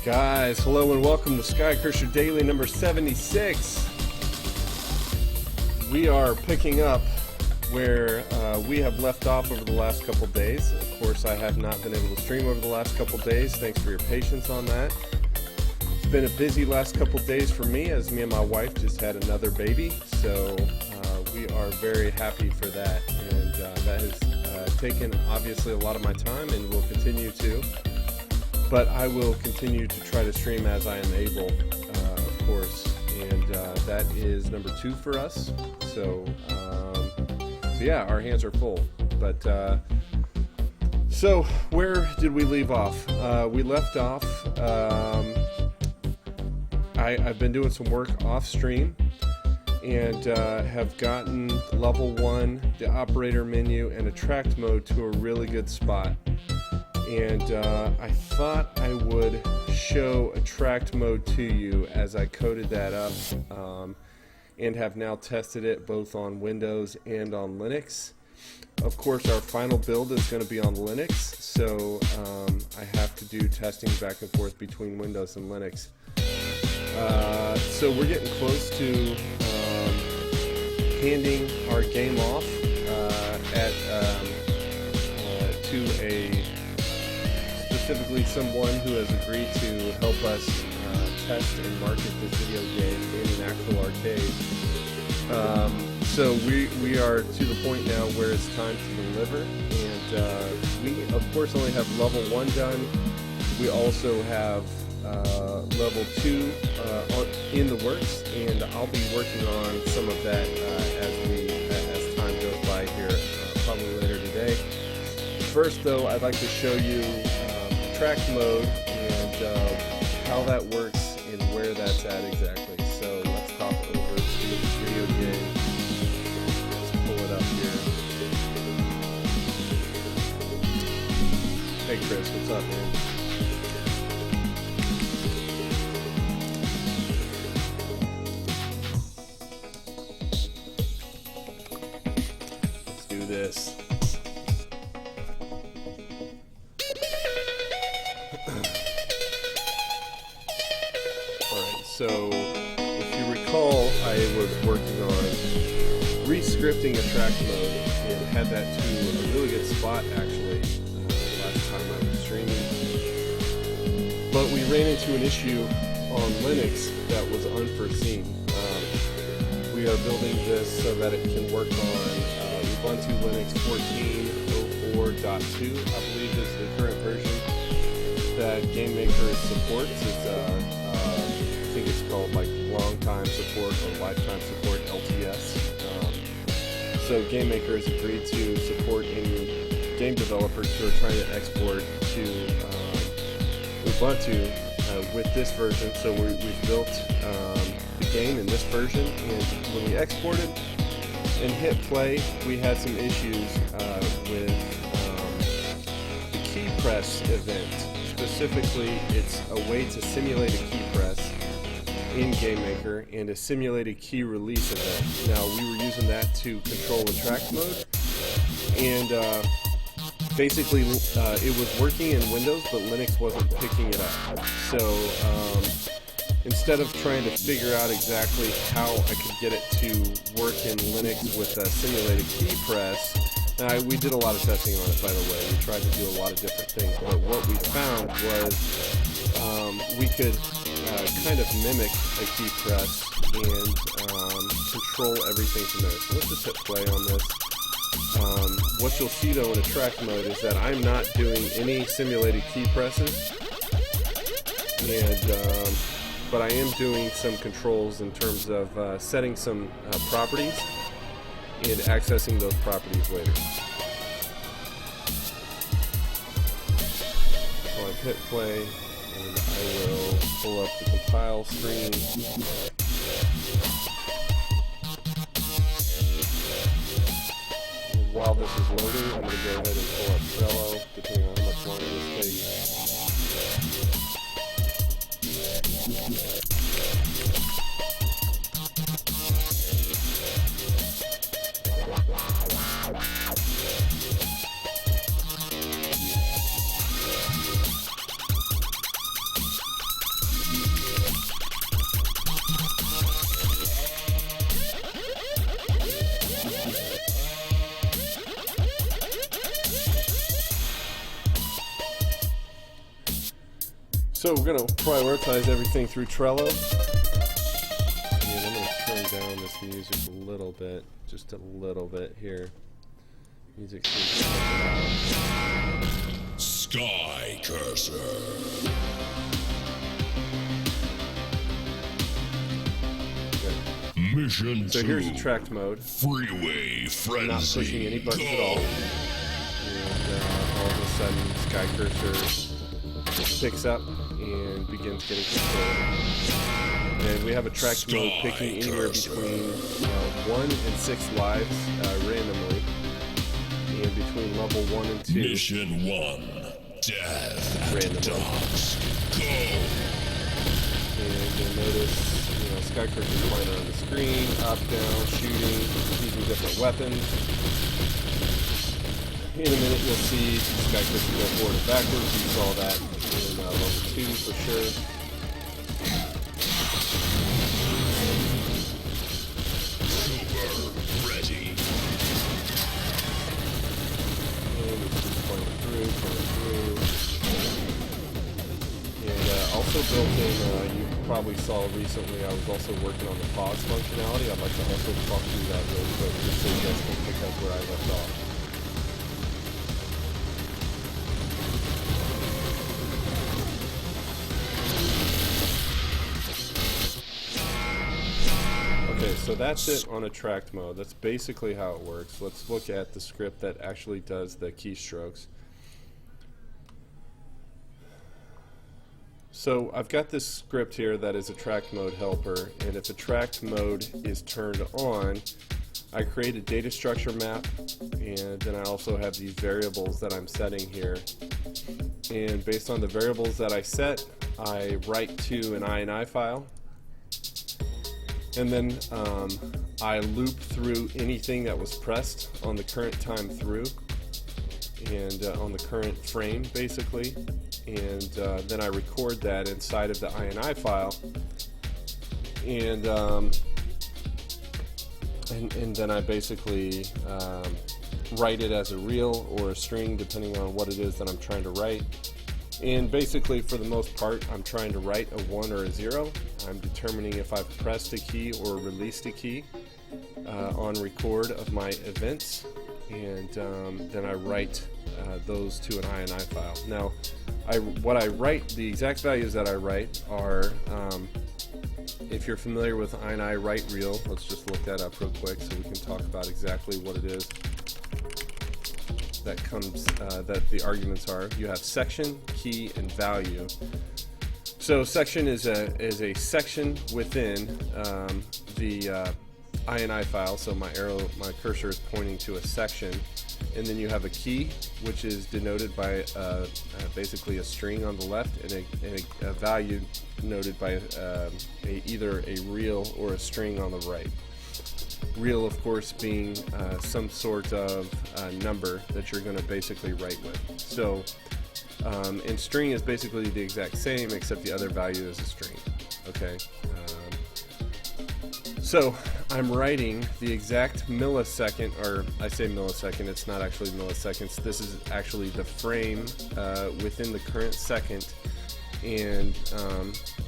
Guys, hello and welcome to Skycurser Daily number 76. We are picking up where we have left off over the last couple days. Of course, I have not been able to stream over the last couple days. Thanks for your patience on that. It's been a busy last couple days for me as me and my wife just had another baby. So we are very happy for that. And that has taken obviously a lot of my time and will continue to. But I will continue to try to stream as I am able, of course, and that is number 2 for us. So yeah, our hands are full. But so where did we leave off? We left off. I've been doing some work off stream and have gotten level 1, the operator menu, and attract mode to a really good spot. And I thought I would show attract mode to you as I coded that up and have now tested it both on Windows and on Linux. Of course, our final build is going to be on Linux, so I have to do testing back and forth between Windows and Linux. So we're getting close to handing our game off to a specifically someone who has agreed to help us test and market this video game in an actual arcade. So we are to the point now where it's time to deliver, and we of course only have level 1 done. We also have level 2 in the works, and I'll be working on some of that as time goes by here, probably later today. First though, I'd like to show you track mode and how that works and where that's at exactly. So let's hop over to the video game. Let's pull it up here. Hey Chris, what's up, man? Let's do this. So, if you recall, I was working on re-scripting attract mode and had that to a really good spot actually last time I was streaming. But we ran into an issue on Linux that was unforeseen. We are building this so that it can work on Ubuntu Linux 14.04.2, I believe is the current version that GameMaker supports. I think it's called like long-time support or lifetime support, LTS. So GameMaker has agreed to support any game developers who are trying to export to Ubuntu with this version. So we've built the game in this version, and when we exported and hit play, we had some issues with the key press event. Specifically, it's a way to simulate a key press in GameMaker and a simulated key release event. Now we were using that to control attract mode, and basically it was working in Windows, but Linux wasn't picking it up. So instead of trying to figure out exactly how I could get it to work in Linux with a simulated key press, we did a lot of testing on it, by the way. We tried to do a lot of different things, but what we found was we could kind of mimic a key press and control everything from there. So let's just hit play on this. What you'll see though in attract mode is that I'm not doing any simulated key presses, and but I am doing some controls in terms of setting some properties and accessing those properties later. So I've hit play, and I will pull up the compile screen. And while this is loading, I'm going to go ahead and pull up Trello, depending on how much longer this takes. So we're going to prioritize everything through Trello. And I'm going to turn down this music a little bit, just a little bit here. Music seems to Skycurser. Mission so here's attract mode. Freeway Frenzy. I'm not pushing any buttons at all. And all of a sudden, Skycurser picks up and begins getting control. And we have attract mode picking anywhere between 1 and 6 lives randomly. And between level 1 and 2. Mission 1. Death randomly. Dogs. Go. And you'll notice, Skycurser flying around the screen, up, down, shooting, using different weapons. In a minute, you'll see Skycurser go forward and backwards. You saw that in level 2 for sure. Super ready. And it's just going through. And also built in, you probably saw recently, I was also working on the pause functionality. I'd like to also talk through that really quick, just so you guys can pick up where I left off. Okay, so that's it on attract mode. That's basically how it works. Let's look at the script that actually does the keystrokes. So I've got this script here that is attract mode helper, and if attract mode is turned on, I create a data structure map, and then I also have these variables that I'm setting here. And based on the variables that I set, I write to an INI file. And then I loop through anything that was pressed on the current time through and on the current frame, basically. And then I record that inside of the INI file. And then I basically write it as a real or a string, depending on what it is that I'm trying to write. And basically, for the most part, I'm trying to write a 1 or a 0. I'm determining if I've pressed a key or released a key on record of my events, and then I write those to an INI file. Now, what I write, the exact values that I write are, if you're familiar with INI write real, let's just look that up real quick so we can talk about exactly what it is that comes, that the arguments are. You have section, key, and value. So section is a section within the INI file. So my cursor is pointing to a section, and then you have a key, which is denoted by basically a string on the left, and a value noted by either a real or a string on the right. Real, of course, being some sort of number that you're going to basically write with. So, and string is basically the exact same, except the other value is a string. Okay. So I'm writing the exact millisecond, or I say millisecond, it's not actually milliseconds. This is actually the frame within the current second, and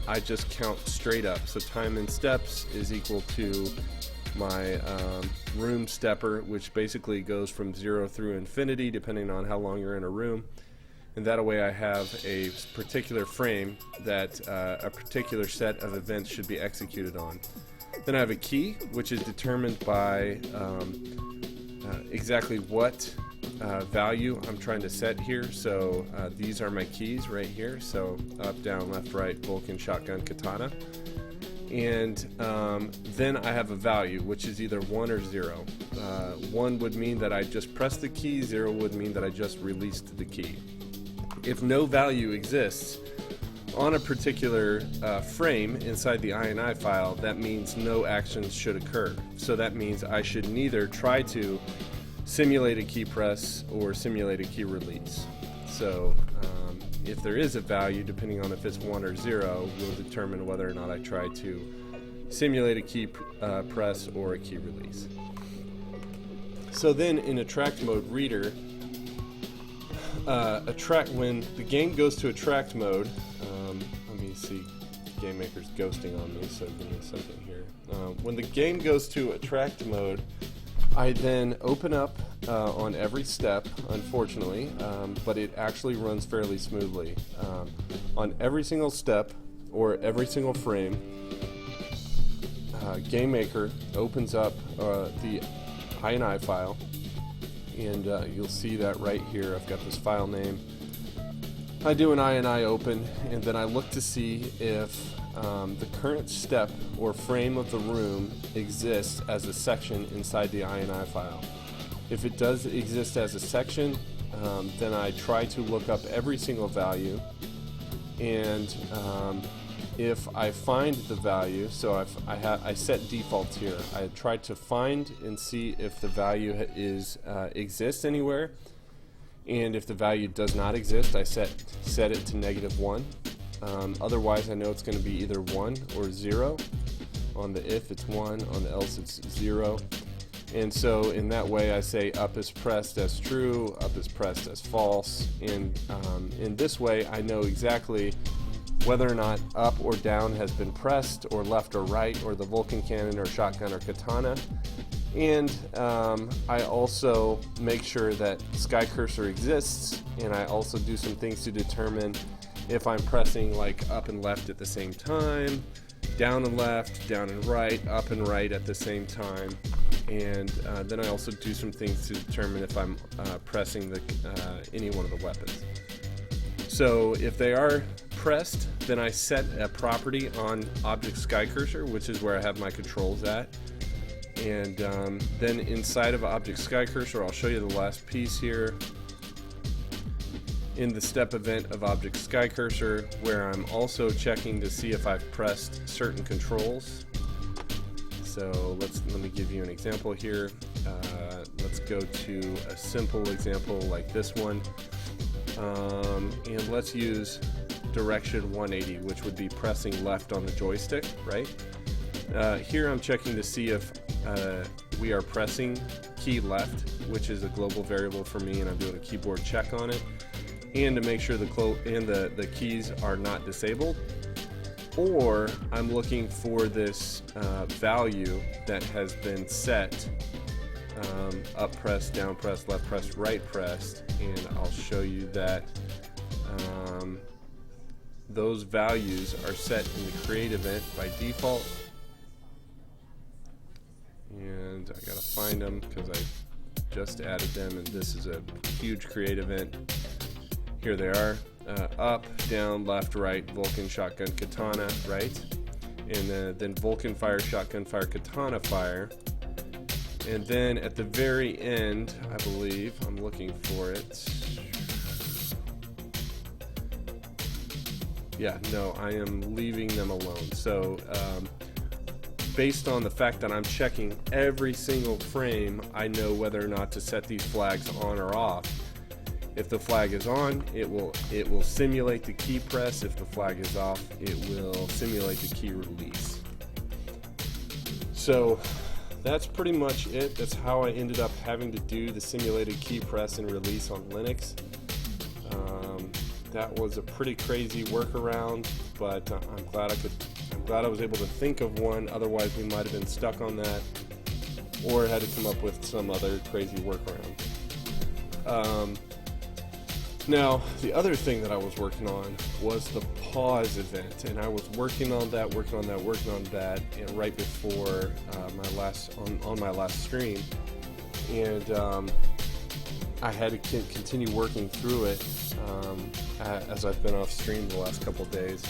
I just count straight up. So time in steps is equal to my room stepper, which basically goes from 0 through infinity, depending on how long you're in a room. And that way I have a particular frame that a particular set of events should be executed on. Then I have a key, which is determined by exactly what value I'm trying to set here. So these are my keys right here. So up, down, left, right, Vulcan, shotgun, katana. And then I have a value, which is either 1 or 0. 1 would mean that I just pressed the key, 0 would mean that I just released the key. If no value exists on a particular frame inside the INI file, that means no actions should occur. So that means I should neither try to simulate a key press or simulate a key release. So if there is a value, depending on if it's 1 or 0, will determine whether or not I try to simulate a key press or a key release. So then in attract mode reader, when the game goes to attract mode, see GameMaker's ghosting on me, so give me a second here. When the game goes to attract mode, I then open up on every step, unfortunately, but it actually runs fairly smoothly. On every single step, or every single frame, GameMaker opens up the INI file, and you'll see that right here. I've got this file name. I do an INI open, and then I look to see if the current step or frame of the room exists as a section inside the INI file. If it does exist as a section, then I try to look up every single value, and if I find the value, so I set defaults here. I try to find and see if the value exists anywhere, and if the value does not exist, I set it to -1. Otherwise, I know it's going to be either 1 or 0. On the if, it's 1. On the else, it's 0. And so in that way, I say up is pressed as true, up is pressed as false, and in this way, I know exactly whether or not up or down has been pressed, or left or right, or the Vulcan cannon or shotgun or katana. And I also make sure that Skycurser exists, and I also do some things to determine if I'm pressing like up and left at the same time, down and left, down and right, up and right at the same time. And then I also do some things to determine if I'm pressing any one of the weapons. So if they are pressed, then I set a property on Object Skycurser, which is where I have my controls at. And then inside of Object Skycurser, I'll show you the last piece here. In the step event of Object Skycurser, where I'm also checking to see if I've pressed certain controls. So let me give you an example here. Let's go to a simple example like this one. And let's use direction 180, which would be pressing left on the joystick, right? Here I'm checking to see if we are pressing key left, which is a global variable for me, and I'm doing a keyboard check on it, and to make sure the keys are not disabled. Or I'm looking for this value that has been set, up pressed, down pressed, left pressed, right pressed, and I'll show you that those values are set in the create event by default. And I gotta find them because I just added them, and this is a huge create event. Here they are. Up, down, left, right, Vulcan, shotgun, katana, right? And then Vulcan fire, shotgun fire, katana fire. And then at the very end, I believe, I'm looking for it. Yeah, no, I am leaving them alone. So based on the fact that I'm checking every single frame, I know whether or not to set these flags on or off. If the flag is on, it will simulate the key press. If the flag is off, it will simulate the key release. So that's pretty much it. That's how I ended up having to do the simulated key press and release on Linux. That was a pretty crazy workaround, but I'm glad I was able to think of one. Otherwise, we might have been stuck on that, or had to come up with some other crazy workaround. Now, the other thing that I was working on was the pause event, and I was working on that, and right before my last stream, and I had to continue working through it as I've been off stream the last couple of days,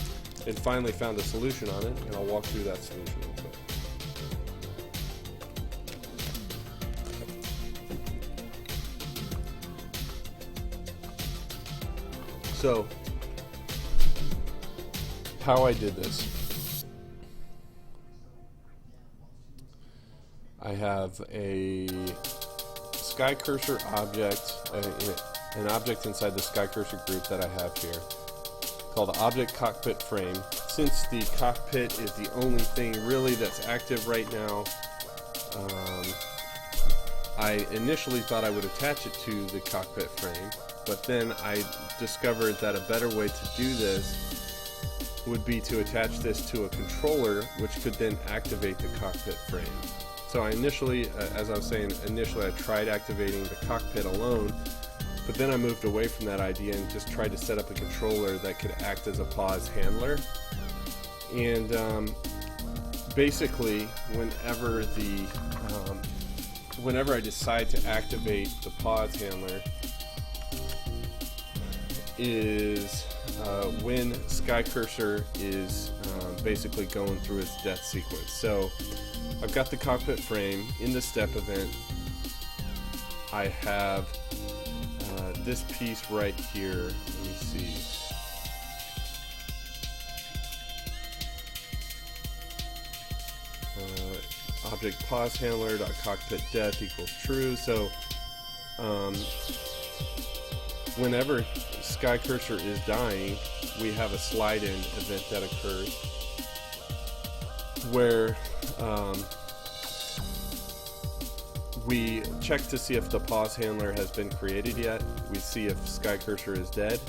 and finally found a solution on it, and I'll walk through that solution real quick. So, how I did this. I have a Skycurser object, an object inside the Skycurser group that I have here, called Object Cockpit Frame. Since the cockpit is the only thing really that's active right now, I initially thought I would attach it to the cockpit frame, but then I discovered that a better way to do this would be to attach this to a controller, which could then activate the cockpit frame. So I initially, as I was saying, I tried activating the cockpit alone, but then I moved away from that idea and just tried to set up a controller that could act as a pause handler. And basically, whenever I decide to activate the pause handler is when Skycurser is basically going through its death sequence. So I've got the cockpit frame in the step event. I have this piece right here. Let me see. Object pause handler dot cockpit death equals true. So whenever Skycurser is dying, we have a slide-in event that occurs where we check to see if the pause handler has been created yet. We see if Skycurser is dead,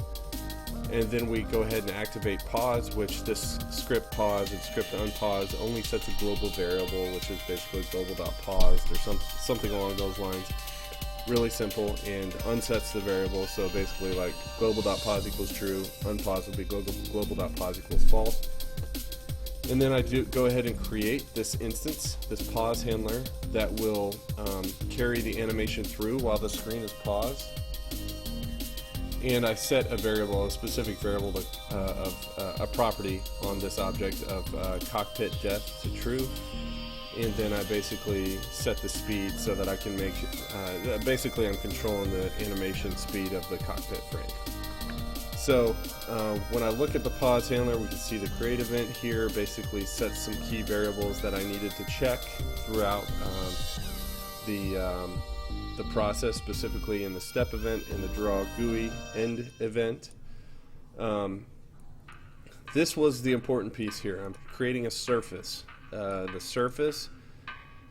and then we go ahead and activate pause, which this script pause and script unpause only sets a global variable, which is basically global.pause or something along those lines. Really simple, and unsets the variable. So basically, like global.pause equals true, unpause would be global.pause equals false. And then I go ahead and create this instance, this pause handler, that will carry the animation through while the screen is paused. And I set a variable, a specific variable of a property on this object of cockpit death to true. And then I basically set the speed so that I can make, basically I'm controlling the animation speed of the cockpit frame. So when I look at the pause handler, we can see the create event here basically sets some key variables that I needed to check throughout the process, specifically in the step event and the draw GUI end event. This was the important piece here. I'm creating a surface. The surface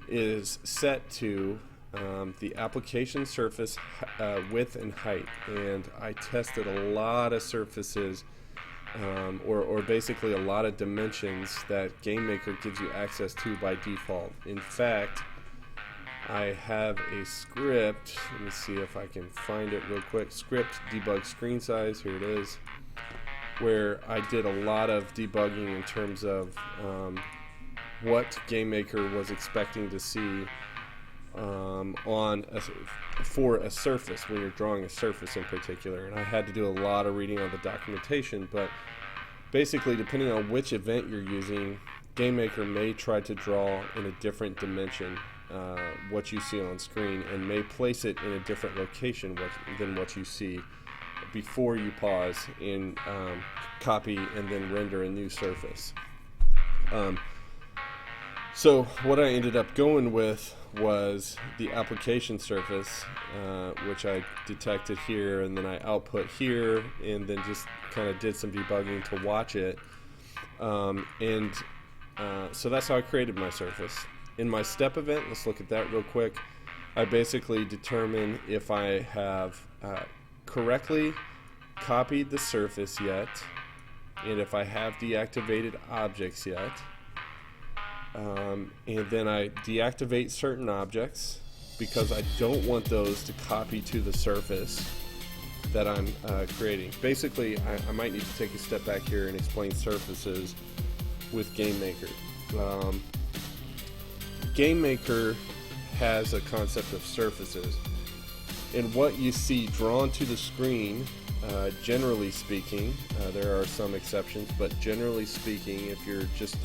is set to the application surface width and height, and I tested a lot of surfaces or basically a lot of dimensions that GameMaker gives you access to by default. In fact, I have a script. Let me see if I can find it real quick. Script debug screen size. Here it is, where I did a lot of debugging in terms of what GameMaker was expecting to see for a surface when you're drawing a surface in particular. And I had to do a lot of reading on the documentation, but basically depending on which event you're using, GameMaker may try to draw in a different dimension what you see on screen, and may place it in a different location than what you see before you pause and copy and then render a new surface. So what I ended up going with was the application surface, which I detected here, and then I output here, and then just kind of did some debugging to watch it. So that's how I created my surface. In my step event, let's look at that real quick. I basically determine if I have correctly copied the surface yet, and if I have deactivated objects yet. And then I deactivate certain objects because I don't want those to copy to the surface that I'm creating. Basically, I might need to take a step back here and explain surfaces with GameMaker. GameMaker has a concept of surfaces, and what you see drawn to the screen, generally speaking, there are some exceptions, but generally speaking, if you're just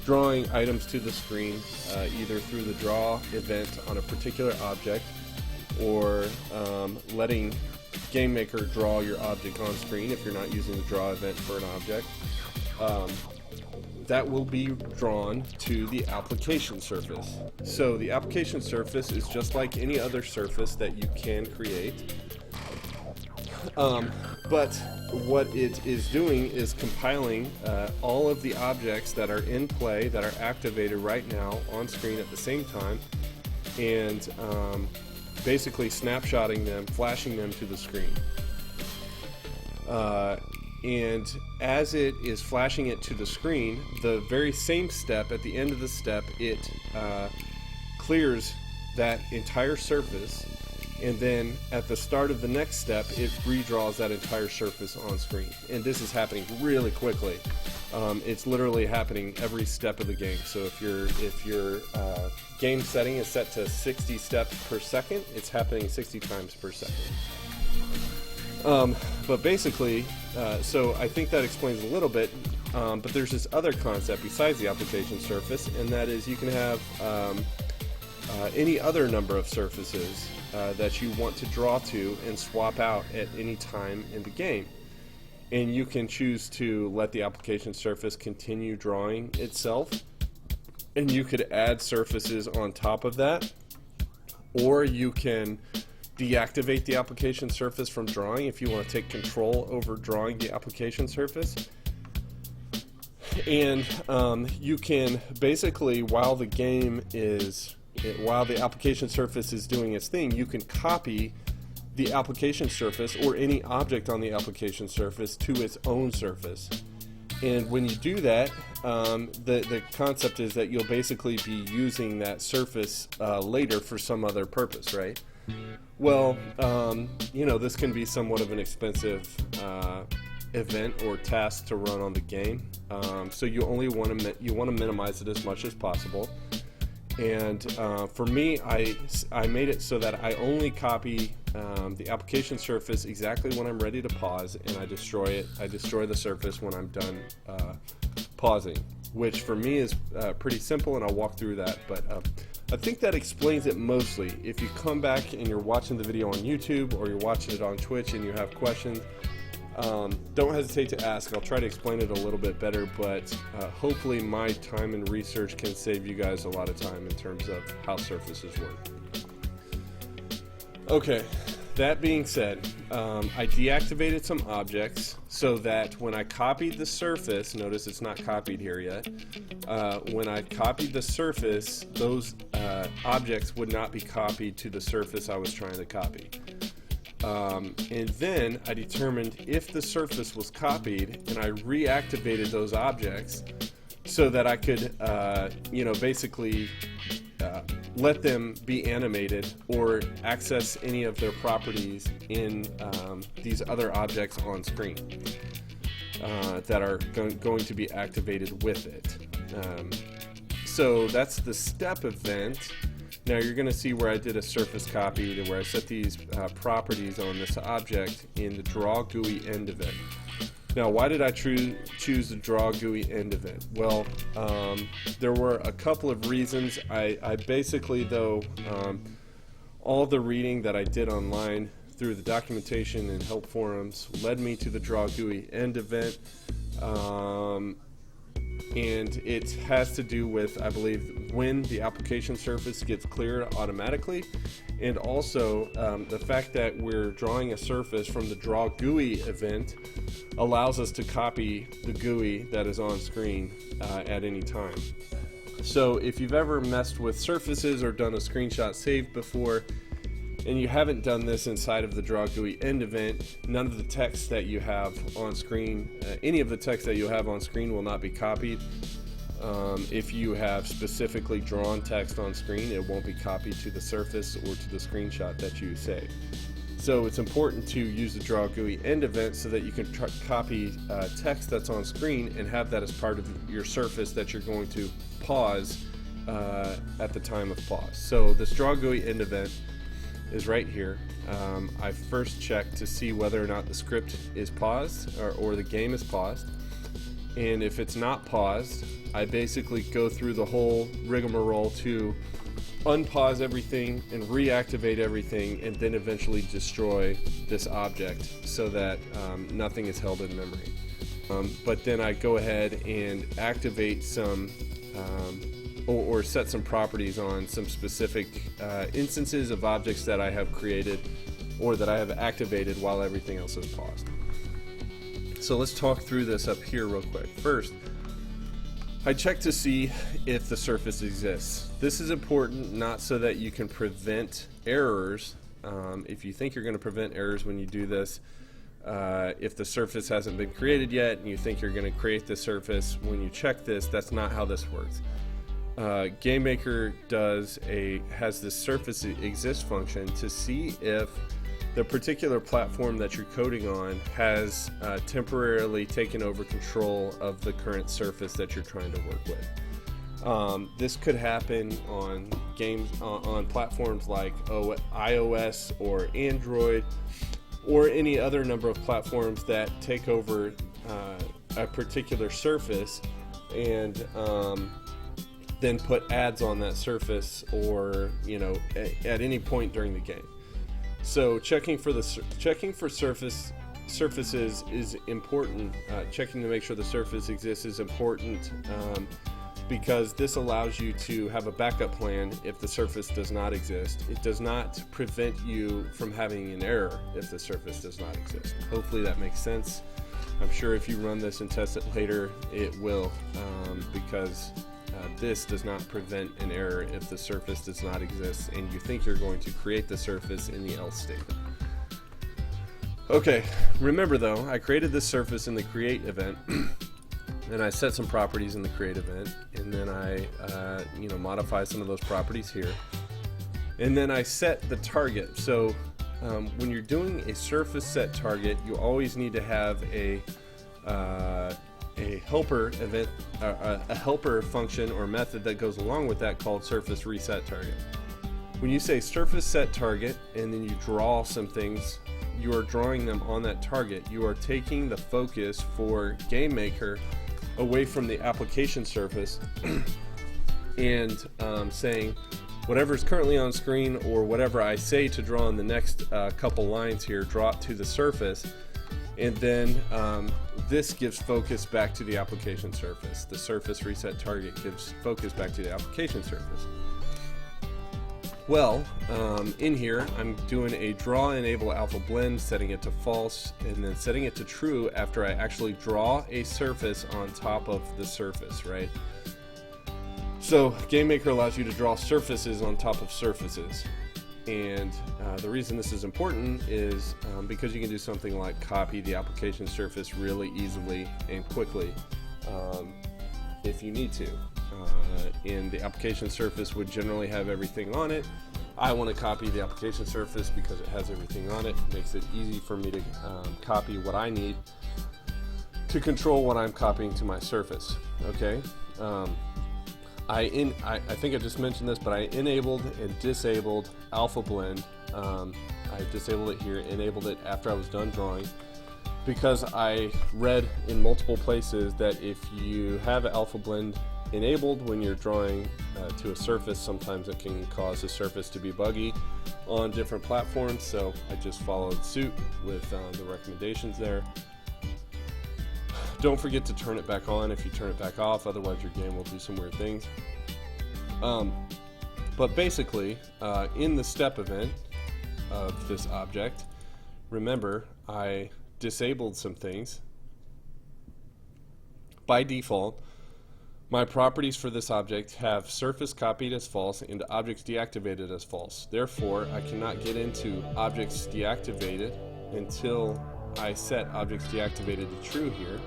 drawing items to the screen, either through the draw event on a particular object, or letting GameMaker draw your object on screen if you're not using the draw event for an object, that will be drawn to the application surface. So the application surface is just like any other surface that you can create. But what it is doing is compiling all of the objects that are in play, that are activated right now on screen at the same time, and basically snapshotting them, flashing them to the screen. And as it is flashing it to the screen, the very same step, at the end of the step, it clears that entire surface, and then at the start of the next step, it redraws that entire surface on screen. And this is happening really quickly. It's literally happening every step of the game. So if your game setting is set to 60 steps per second, it's happening 60 times per second. But basically, so I think that explains a little bit, but there's this other concept besides the application surface, and that is you can have any other number of surfaces that you want to draw to and swap out at any time in the game. And you can choose to let the application surface continue drawing itself, and you could add surfaces on top of that, or you can deactivate the application surface from drawing if you want to take control over drawing the application surface. And you can basically, while the application surface is doing its thing, you can copy the application surface or any object on the application surface to its own surface. And when you do that, the concept is that you'll basically be using that surface later for some other purpose, right? Well, this can be somewhat of an expensive event or task to run on the game. So you only want to minimize it as much as possible. And for me, I made it so that I only copy the application surface exactly when I'm ready to pause, and I destroy it. I destroy the surface when I'm done pausing, which for me is pretty simple, and I'll walk through that. But I think that explains it mostly. If you come back and you're watching the video on YouTube or you're watching it on Twitch and you have questions, don't hesitate to ask. I'll try to explain it a little bit better, but hopefully my time and research can save you guys a lot of time in terms of how surfaces work. Okay, that being said, I deactivated some objects so that when I copied the surface, notice it's not copied here yet, when I copied the surface, those objects would not be copied to the surface I was trying to copy. And then I determined if the surface was copied, and I reactivated those objects so that I could, basically let them be animated or access any of their properties in these other objects on screen that are going to be activated with it. So that's the step event. Now you're going to see where I did a surface copy, where I set these properties on this object in the draw GUI end event. Now, why did I choose the draw GUI end event? Well, there were a couple of reasons. I basically, though, all the reading that I did online through the documentation and help forums led me to the draw GUI end event. And it has to do with, I believe, when the application surface gets cleared automatically, and also the fact that we're drawing a surface from the draw GUI event allows us to copy the GUI that is on screen at any time. So if you've ever messed with surfaces or done a screenshot save before, and you haven't done this inside of the draw GUI end event, none of the text that you have on screen, any of the text that you have on screen will not be copied. If you have specifically drawn text on screen, it won't be copied to the surface or to the screenshot that you save. So it's important to use the draw GUI end event so that you can copy text that's on screen and have that as part of your surface that you're going to pause at the time of pause. So this draw GUI end event is right here. I first check to see whether or not the script is paused or the game is paused, and if it's not paused, I basically go through the whole rigmarole to unpause everything and reactivate everything, and then eventually destroy this object so that nothing is held in memory. But then I go ahead and activate some or set some properties on some specific instances of objects that I have created or that I have activated while everything else is paused. So let's talk through this up here real quick. First, I check to see if the surface exists. This is important not so that you can prevent errors. If you think you're going to prevent errors when you do this, if the surface hasn't been created yet and you think you're going to create the surface, when you check this, that's not how this works. GameMaker has this surface exist function to see if the particular platform that you're coding on has temporarily taken over control of the current surface that you're trying to work with. This could happen on on platforms like iOS or Android, or any other number of platforms that take over a particular surface and then put ads on that surface, or at any point during the game. So checking for surfaces is important. Checking to make sure the surface exists is important, because this allows you to have a backup plan if the surface does not exist. It does not prevent you from having an error if the surface does not exist. Hopefully that makes sense. I'm sure if you run this and test it later, it will, because this does not prevent an error if the surface does not exist and you think you're going to create the surface in the else statement. Okay, remember though, I created this surface in the create event and I set some properties in the create event, and then I modify some of those properties here, and then I set the target. So when you're doing a surface set target, you always need to have a helper event, a helper function or method that goes along with that called surface reset target. When you say surface set target and then you draw some things, you are drawing them on that target. You are taking the focus for GameMaker away from the application surface and saying whatever's currently on screen, or whatever I say to draw in the next couple lines here, draw it to the surface, and then this gives focus back to the application surface. The surface reset target gives focus back to the application surface. Well, in here I'm doing a draw enable alpha blend, setting it to false, and then setting it to true after I actually draw a surface on top of the surface, right? So GameMaker allows you to draw surfaces on top of surfaces, and the reason this is important is because you can do something like copy the application surface really easily and quickly if you need to. And the application surface would generally have everything on it. I want to copy the application surface because it has everything on it. It makes it easy for me to copy what I need to control what I'm copying to my surface. Okay. I think I just mentioned this, but I enabled and disabled alpha blend. I disabled it here, enabled it after I was done drawing, because I read in multiple places that if you have alpha blend enabled when you're drawing to a surface, sometimes it can cause the surface to be buggy on different platforms. So I just followed suit with the recommendations there. Don't forget to turn it back on if you turn it back off, otherwise your game will do some weird things. But basically, in the step event of this object, remember I disabled some things. By default, my properties for this object have surface copied as false and objects deactivated as false. Therefore, I cannot get into objects deactivated until I set objects deactivated to true here.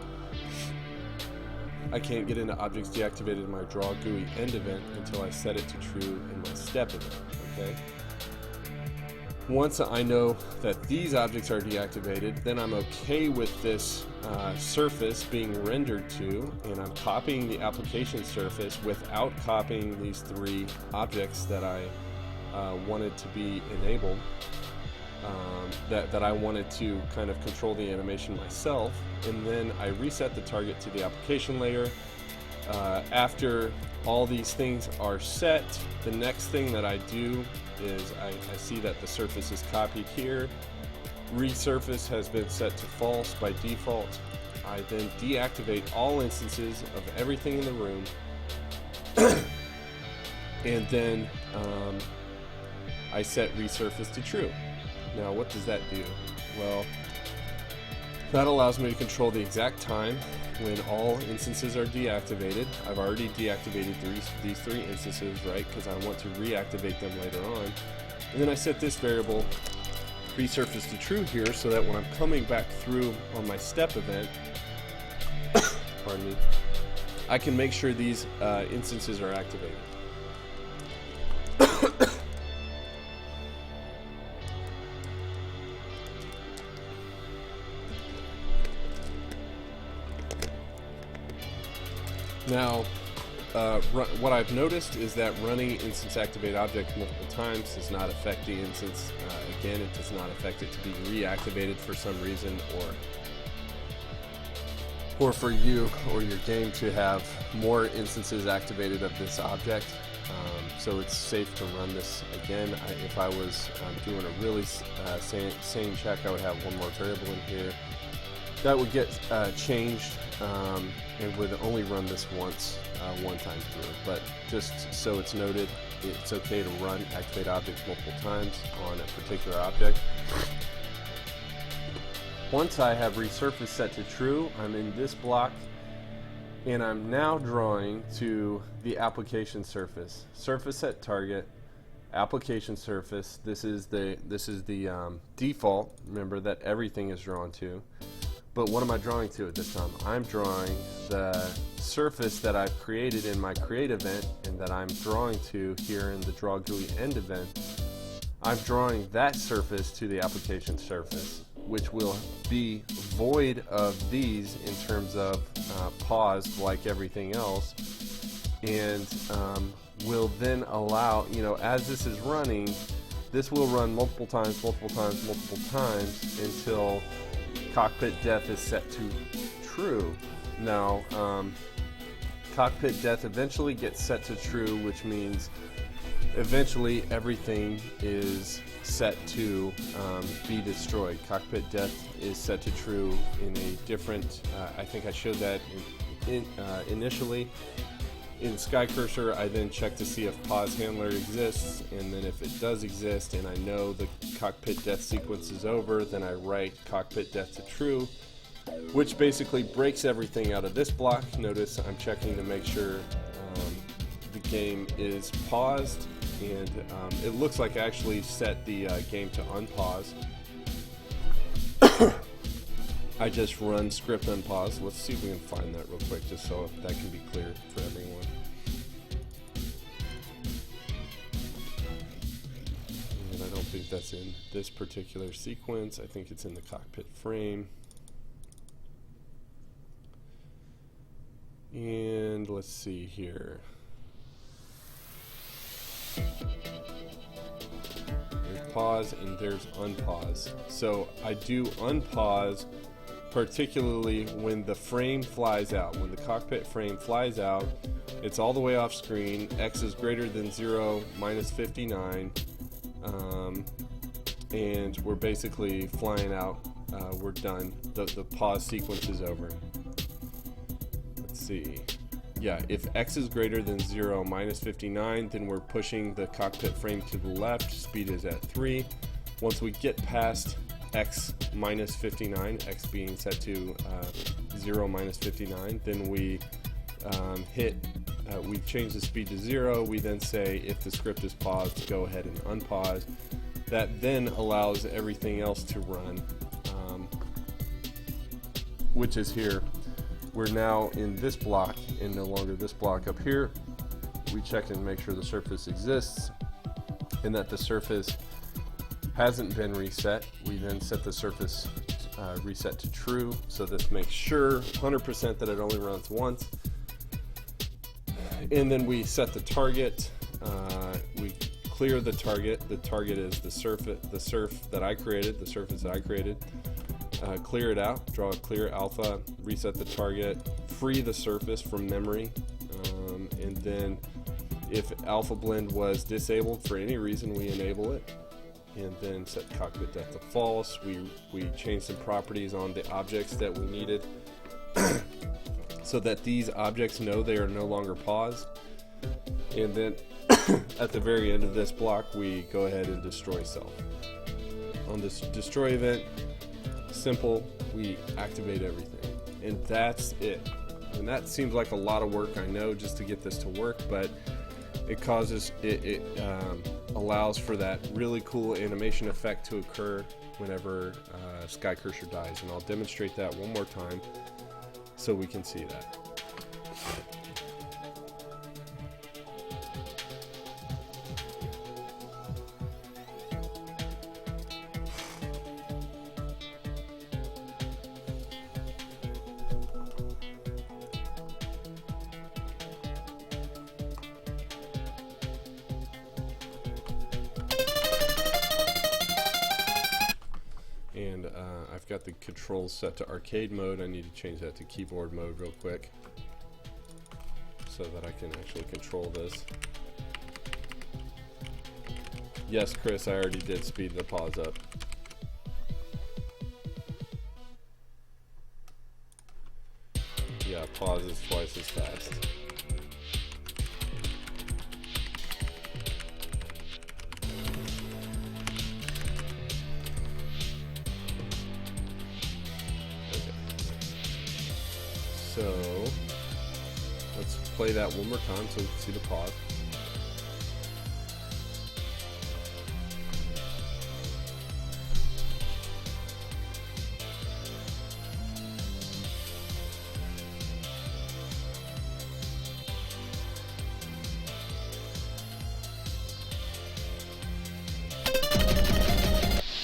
I can't get into objects deactivated in my draw GUI end event until I set it to true in my step event. Okay. Once I know that these objects are deactivated, then I'm okay with this surface being rendered to, and I'm copying the application surface without copying these three objects that I wanted to be enabled, that I wanted to kind of control the animation myself. And then I reset the target to the application layer. After all these things are set, the next thing that I do is I see that the surface is copied here. Resurface has been set to false by default. I then deactivate all instances of everything in the room. And then I set resurface to true. Now what does that do? Well, that allows me to control the exact time when all instances are deactivated. I've already deactivated these three instances, right? Because I want to reactivate them later on. And then I set this variable resurface to true here so that when I'm coming back through on my step event, pardon me, I can make sure these instances are activated. Now, what I've noticed is that running instance activate object multiple times does not affect the instance. Again, it does not affect it to be reactivated for some reason, or for you or your game to have more instances activated of this object. So it's safe to run this again. If I was doing a really sane check, I would have one more variable in here. That would get changed and would only run this once, one time through. But just so it's noted, it's okay to run activate objects multiple times on a particular object. Once I have resurface set to true, I'm in this block, and I'm now drawing to the application surface. Surface set target, application surface. This is the default. Remember that everything is drawn to. But what am I drawing to at this time? I'm drawing the surface that I've created in my create event and that I'm drawing to here in the draw GUI end event. I'm drawing that surface to the application surface, which will be void of these in terms of paused like everything else, and will then allow, as this is running, this will run multiple times until cockpit death is set to true. Now, cockpit death eventually gets set to true, which means eventually everything is set to be destroyed. Cockpit death is set to true in a different, I think I showed that initially. In Skycurser, I then check to see if pause handler exists, and then if it does exist and I know the cockpit death sequence is over, then I write cockpit death to true, which basically breaks everything out of this block. Notice I'm checking to make sure the game is paused, and it looks like I actually set the game to unpause. I just run script unpause. Let's see if we can find that real quick, just so that can be clear for everyone. And I don't think that's in this particular sequence. I think it's in the cockpit frame. And let's see here. There's pause and there's unpause. So I do unpause particularly when the frame flies out. When the cockpit frame flies out, it's all the way off screen. X is greater than 0, minus 59, and we're basically flying out. We're done. The pause sequence is over. Let's see. Yeah, if X is greater than 0, minus 59, then we're pushing the cockpit frame to the left. Speed is at 3. Once we get past X minus 59, X being set to 0 minus 59, then we we change the speed to 0. We then say if the script is paused, go ahead and unpause. That then allows everything else to run, which is here. We're now in this block and no longer this block up here. We check and make sure the surface exists and that the surface hasn't been reset. We then set the surface reset to true, so this makes sure 100% that it only runs once. And then we set the target. We clear the target. The target is the surf that I created, the surface that I created. Clear it out, draw a clear alpha, reset the target, free the surface from memory, and then if alpha blend was disabled for any reason, we enable it, and then set cockpit death to false. We change some properties on the objects that we needed so that these objects know they are no longer paused, and then at the very end of this block we go ahead and destroy self. On this destroy event, simple, we activate everything, and that's it. And that seems like a lot of work, I know, just to get this to work, but it causes allows for that really cool animation effect to occur whenever Skycurser dies, and I'll demonstrate that one more time so we can see that. And I've got the controls set to arcade mode. I need to change that to keyboard mode real quick so that I can actually control this. Yes, Chris, I already did speed the pause up. Yeah, pause is twice as fast. So let's play that one more time so we can see the pause.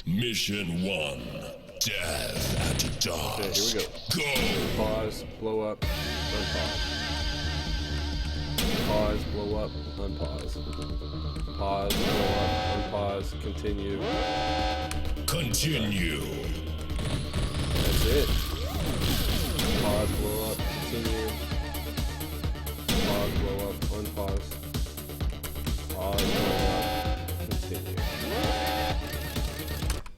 Mission 1. Death at dawn. Okay, here we go. Go! Pause, blow up, unpause. Pause, blow up, unpause. Pause, blow up, unpause, continue. Continue. That's it. Pause, blow up, continue. Pause, blow up, unpause. Pause, blow up, continue.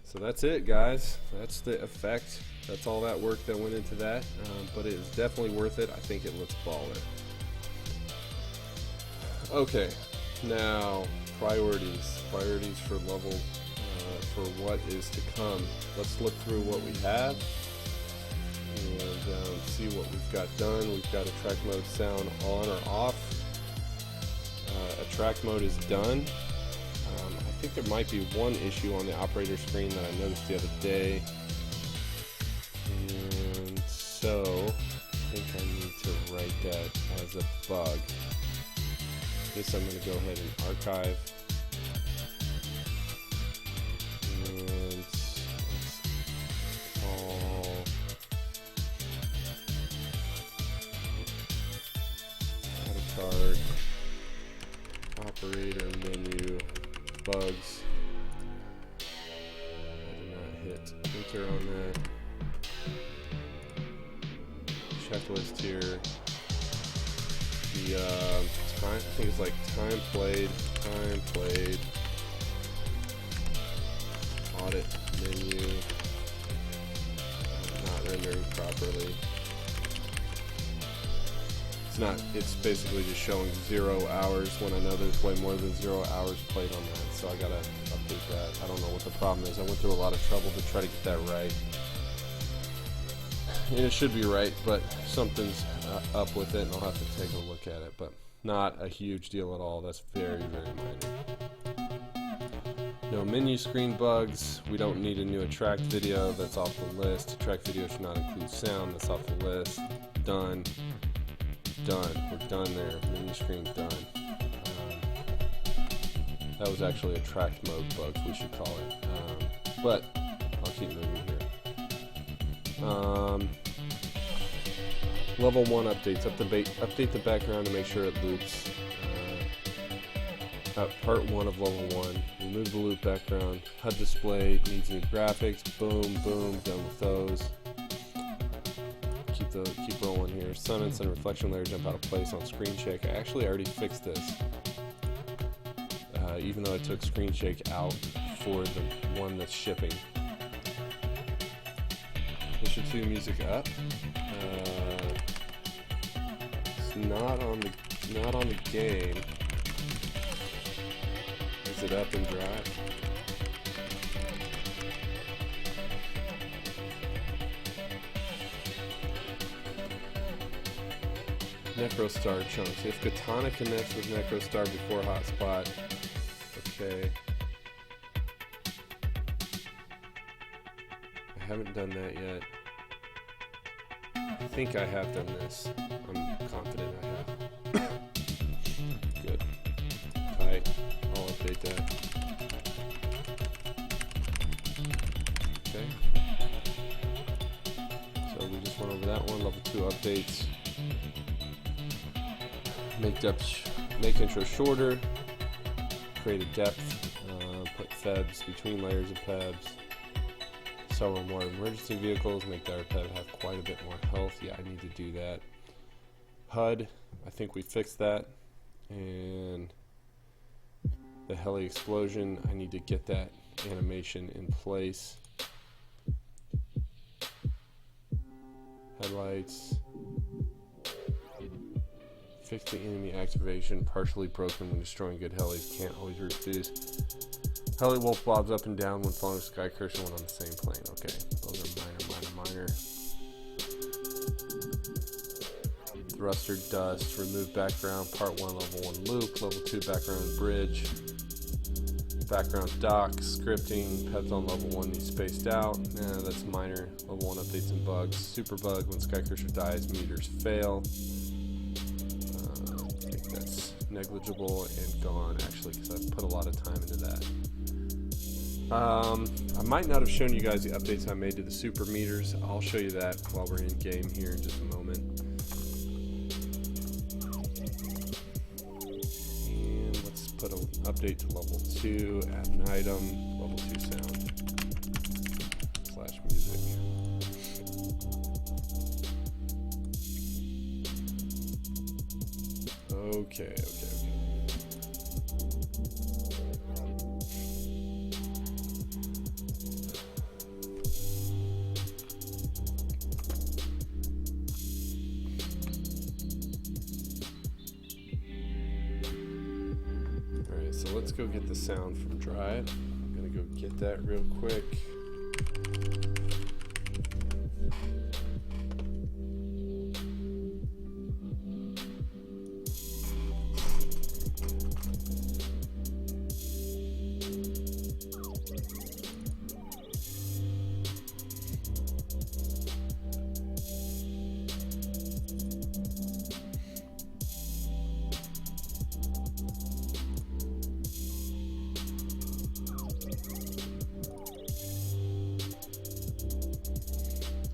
So that's it, guys. That's the effect. That's all that work that went into that, but it is definitely worth it. I think it looks baller. Okay, now priorities. Priorities for level, for what is to come. Let's look through what we have and see what we've got done. We've got attract mode sound on or off. Attract mode is done. I think there might be one issue on the operator screen that I noticed the other day, and so I think I need to write that as a bug. This I'm going to go ahead and archive, and let's call add a card operator menu bugs. I did not hit enter on that. Checklist here. The time, I think it's like time played, audit menu, not rendering properly. It's basically just showing 0 hours when I know there's way more than 0 hours played on that, so I gotta update that. I don't know what the problem is. I went through a lot of trouble to try to get that right. And it should be right, but something's up with it, and I'll have to take a look at it, but not a huge deal at all. That's very, very minor. No menu screen bugs. We don't need a new attract video. That's off the list. Attract video should not include sound. That's off the list. Done. Done. We're done there. Menu screen done. That was actually attract mode bugs, we should call it. But I'll keep moving here. Level 1 updates. Update the background to make sure it loops. Part 1 of level 1. Remove the loop background. HUD display needs new graphics. Boom, boom. Done with those. Keep rolling here. Sun and sun reflection layer jump out of place on screen shake. I actually already fixed this, even though I took screen shake out for the one that's shipping. Mission 2 music up. It's not on the game. Is it up and dry? Necrostar chunks. If Katana connects with Necrostar before hotspot, Okay. I haven't done that yet. I think I have done this. I'm confident I have. Good. Alright, I'll update that. Okay. So we just went over that one. Level 2 updates. Make intro shorter. Create a depth. Put febs between layers of pebs. Several more emergency vehicles. Make the peb have quite a bit more health. Yeah, I need to do that. HUD. I think we fixed that. And the heli explosion. I need to get that animation in place. Headlights. Fix the enemy activation. Partially broken when destroying good helis. Can't always refuse. Heli wolf bobs up and down when following Skycurser when on the same plane. Okay, those are minor. Thruster dust. Remove background. Part 1, level 1 loop. Level 2, background bridge. Background dock. Scripting. Pebs on level 1 needs spaced out. That's minor. Level 1 updates and bugs. Super bug when Skycurser dies. Meters fail. I think that's negligible and gone actually because I've put a lot of time into that. I might not have shown you guys the updates I made to the super meters. I'll show you that while we're in game here in just a moment. And let's put an update to level 2, add an item, level 2 sound, / music. Okay. Alright, so let's go get the sound from Drive. I'm gonna go get that real quick.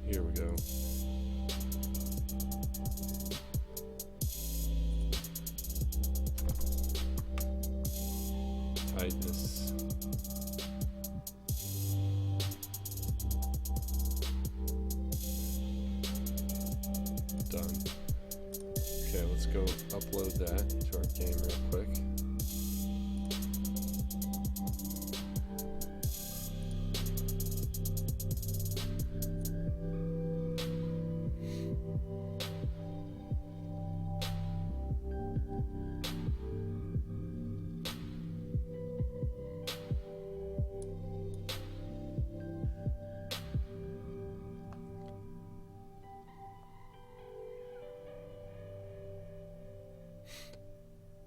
Here we go. Tightness. Done. Okay, let's go upload that to our game real quick.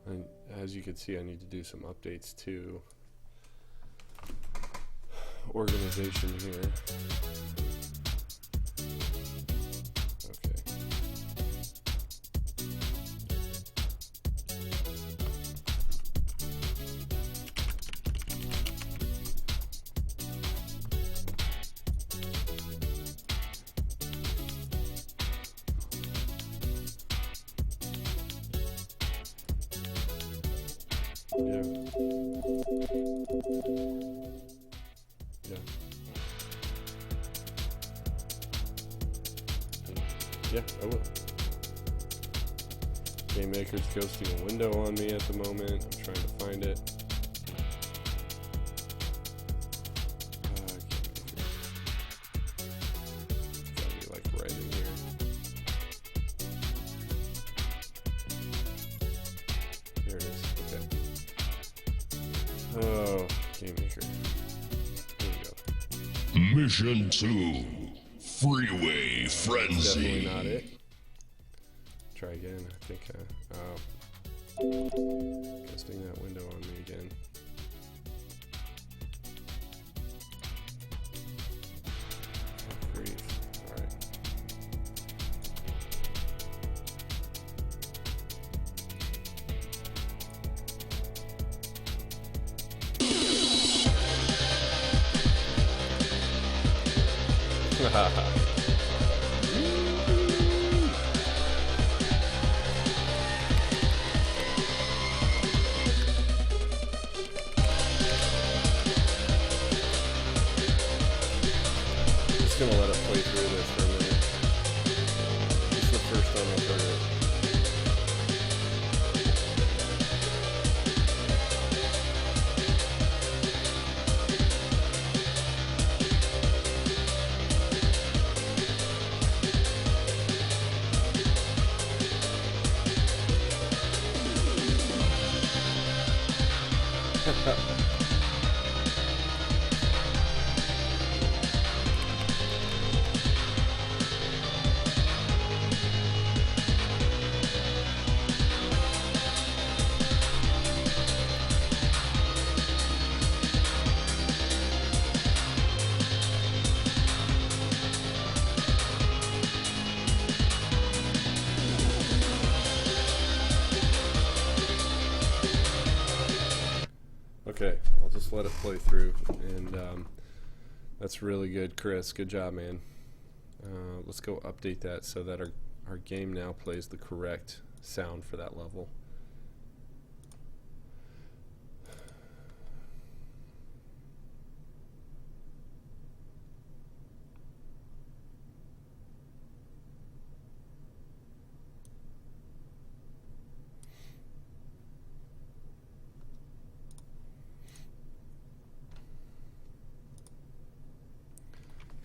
And as you can see, I need to do some updates to organization here. Okay. Yeah, I will. Game Maker's ghosting a window on me at the moment. I'm trying to find it. Gotta be like right in here. There it is. Okay. Oh, Game Maker. Here we go. Mission 2. Freeway Frenzy. Definitely not it. Try again. I think. Oh. Casting that window on me again. Just gonna let it play through this for a minute. This is the first time I've heard it. Okay, I'll just let it play through, and that's really good, Chris. Good job, man. Let's go update that so that our game now plays the correct sound for that level.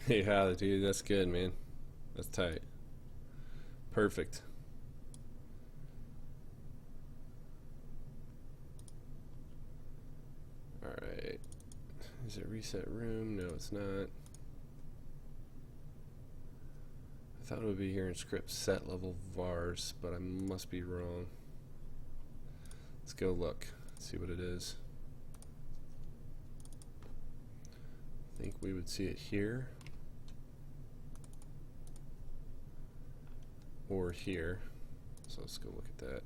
Yeah, dude, that's good, man. That's tight. Perfect. Alright. Is it reset room? No, it's not. I thought it would be here in script set level vars, but I must be wrong. Let's go look. See what it is. I think we would see it here. Or here. So let's go look at that.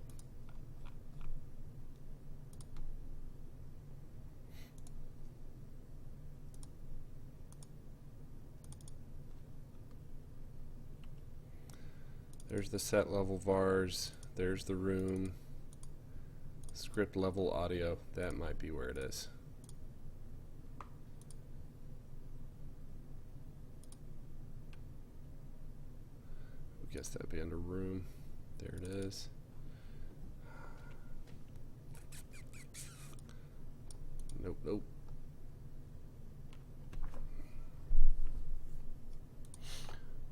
There's the set level vars. There's the room. Script level audio. That might be where it is. I guess that'd be under room. There it is. Nope, nope.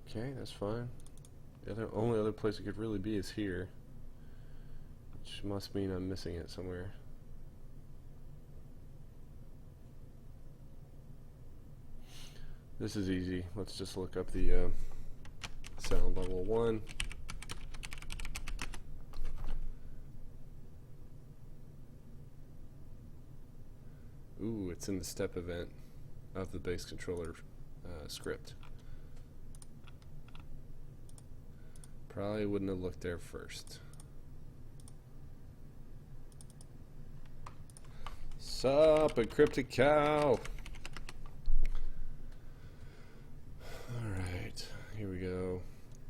Okay, that's fine. The only other place it could really be is here, which must mean I'm missing it somewhere. This is easy. Let's just look up the sound level 1. Ooh, it's in the step event of the bass controller script. Probably wouldn't have looked there first. Sup, encrypted cow. Alright, here we go.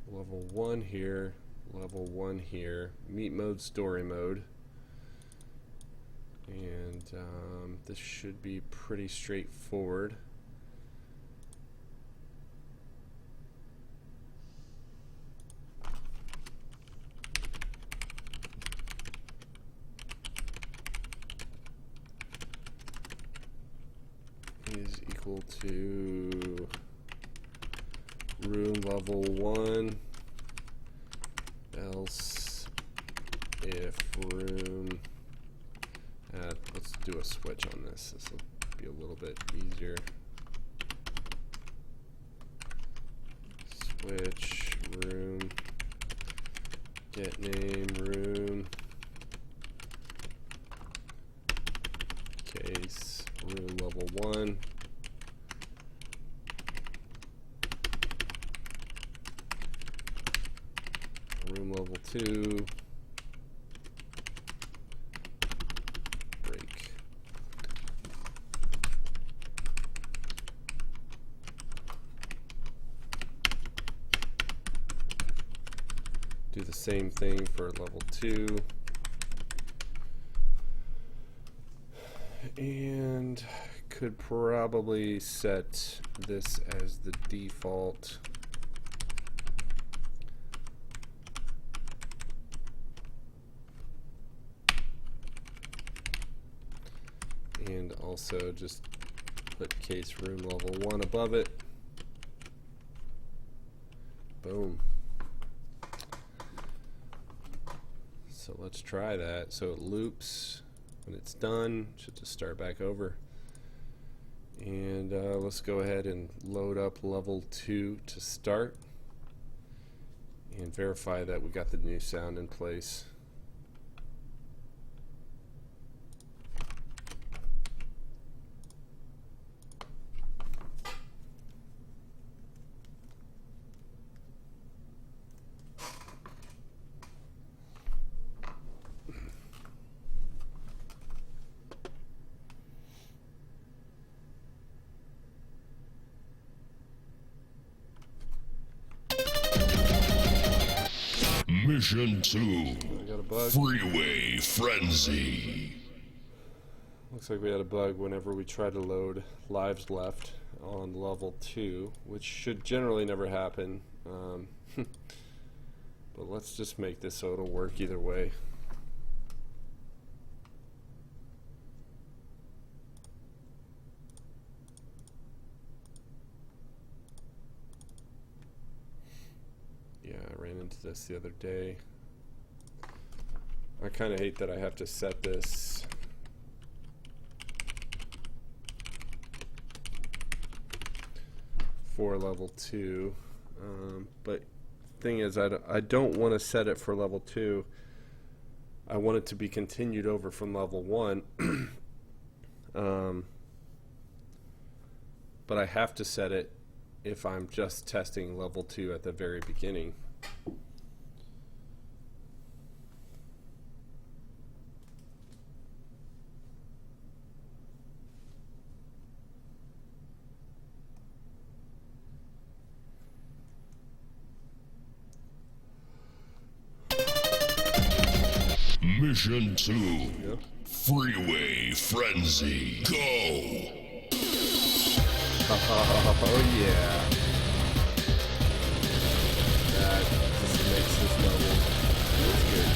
Level 1 here, level 1 here. Meet mode, story mode. And this should be pretty straightforward. Is equal to room level 1, else if room, let's do a switch on this. This will be a little bit easier. Switch room, get name room, case room level 1. Room level 2. Break. Do the same thing for level 2. And could probably set this as the default. And also just put case room level 1 above it. Boom. So let's try that. So it loops. When it's done, should just start back over. And let's go ahead and load up level 2 to start and verify that we got the new sound in place. Mission 2. I got a bug. Freeway Frenzy. Looks like we had a bug whenever we try to load lives left on level 2, which should generally never happen. But let's just make this so it'll work either way. Yeah, I ran into this the other day. I kind of hate that I have to set this for level 2, but thing is I don't want to set it for level 2. I want it to be continued over from level 1. But I have to set it if I'm just testing level 2 at the very beginning. Mission 2. Yep. Freeway Frenzy. Go! Oh yeah. That just makes this level feels good.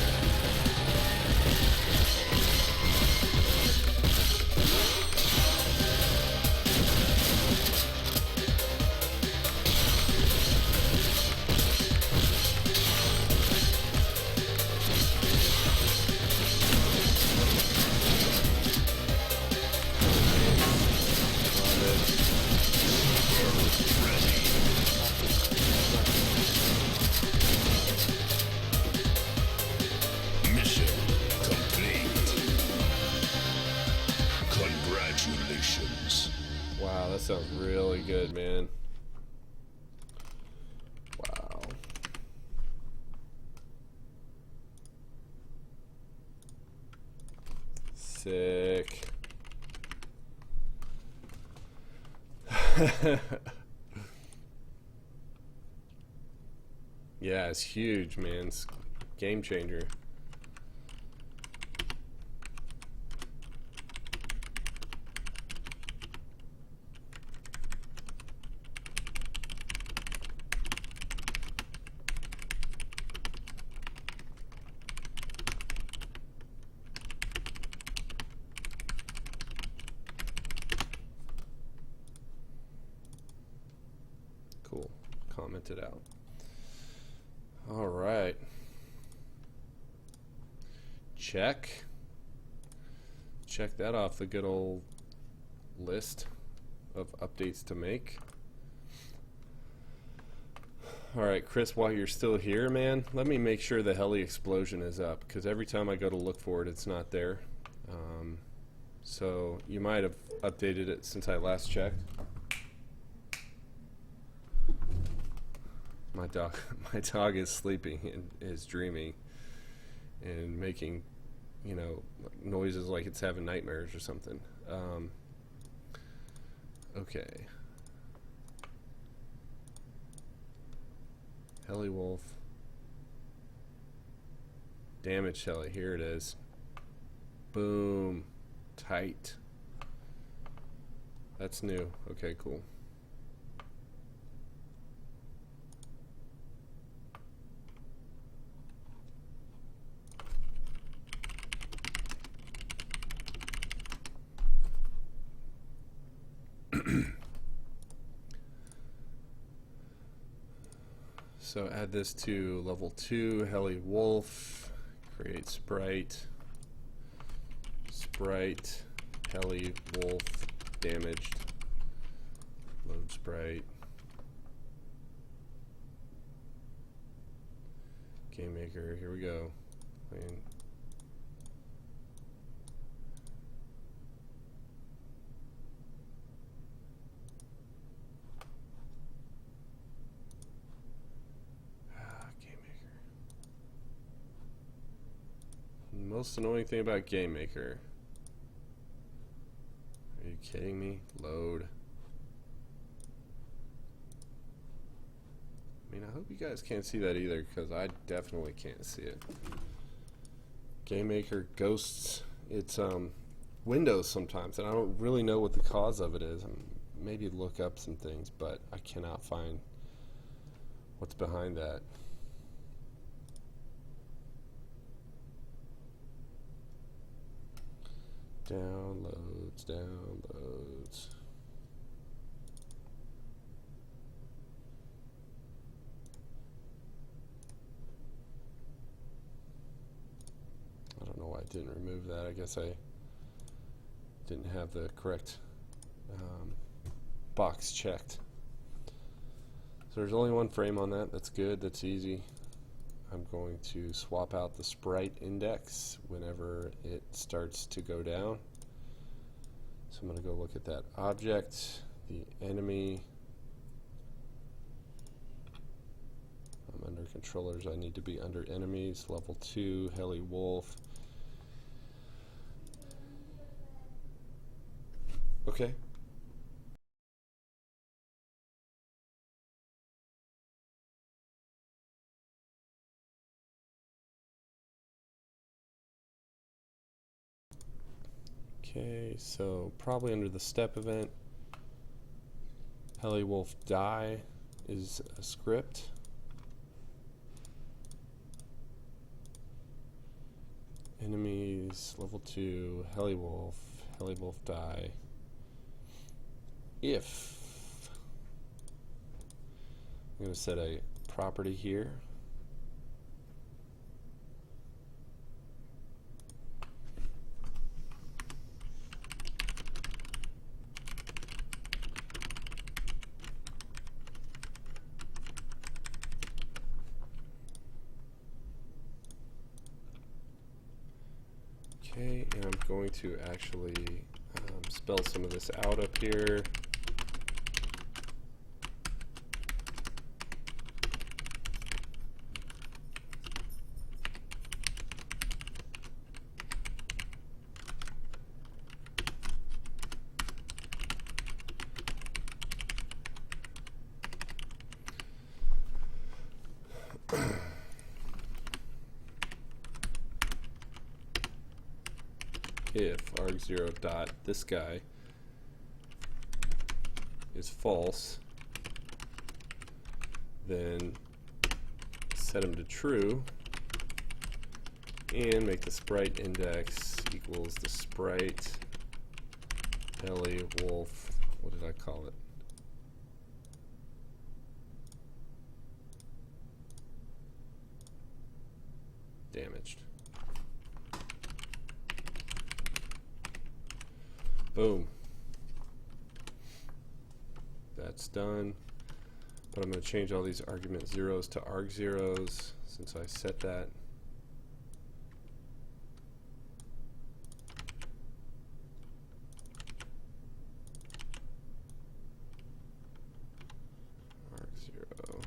Mission complete. Congratulations. Wow, that sounds really good, man. Wow. Sick. Yeah, it's huge, man. It's game changer. Cool. Comment it out. All right. Check. Check that off the good old list of updates to make. All right, Chris, while you're still here, man, let me make sure the heli explosion is up, because every time I go to look for it, it's not there. So you might have updated it since I last checked. My dog is sleeping and is dreaming and making, you know, noises like it's having nightmares or something. Okay. Heli Wolf. Damage Shelly. Here it is. Boom. Tight. That's new. Okay, cool. So add this to level 2, Heli Wolf, create sprite, Heli Wolf, damaged, load sprite, Game Maker, here we go. Most annoying thing about Game Maker. Are you kidding me? Load. I mean, I hope you guys can't see that either, because I definitely can't see it. Game Maker ghosts its windows sometimes, and I don't really know what the cause of it is. Maybe look up some things, but I cannot find what's behind that. Downloads, downloads. I don't know why I didn't remove that. I guess I didn't have the correct box checked. So there's only one frame on that. That's good. That's easy. I'm going to swap out the sprite index whenever it starts to go down. So I'm going to go look at that object, the enemy. I'm under controllers. I need to be under enemies. Level 2, Heli Wolf. Okay. Okay, so probably under the step event, Heli Wolf die is a script. Enemies, level 2, Heli Wolf die. If I'm going to set a property here. Okay, and I'm going to actually spell some of this out up here. If arg0 dot this guy is false, then set him to true and make the sprite index equals the sprite Heli Wolf. What did I call it? Damaged. Boom. That's done. But I'm going to change all these argument zeros to arg zeros since I set that. Arg 0.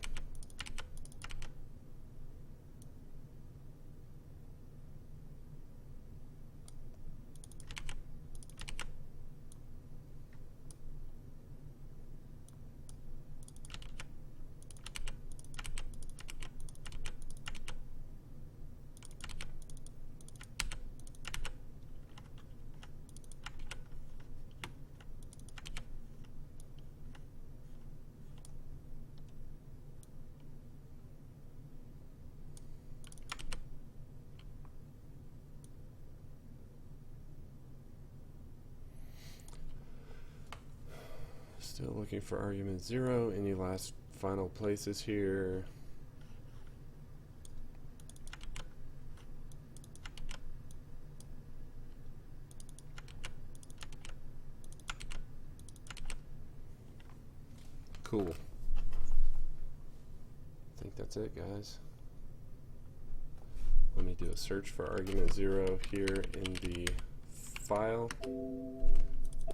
Still looking for argument 0. Any last final places here? Cool. I think that's it, guys. Let me do a search for argument 0 here in the file.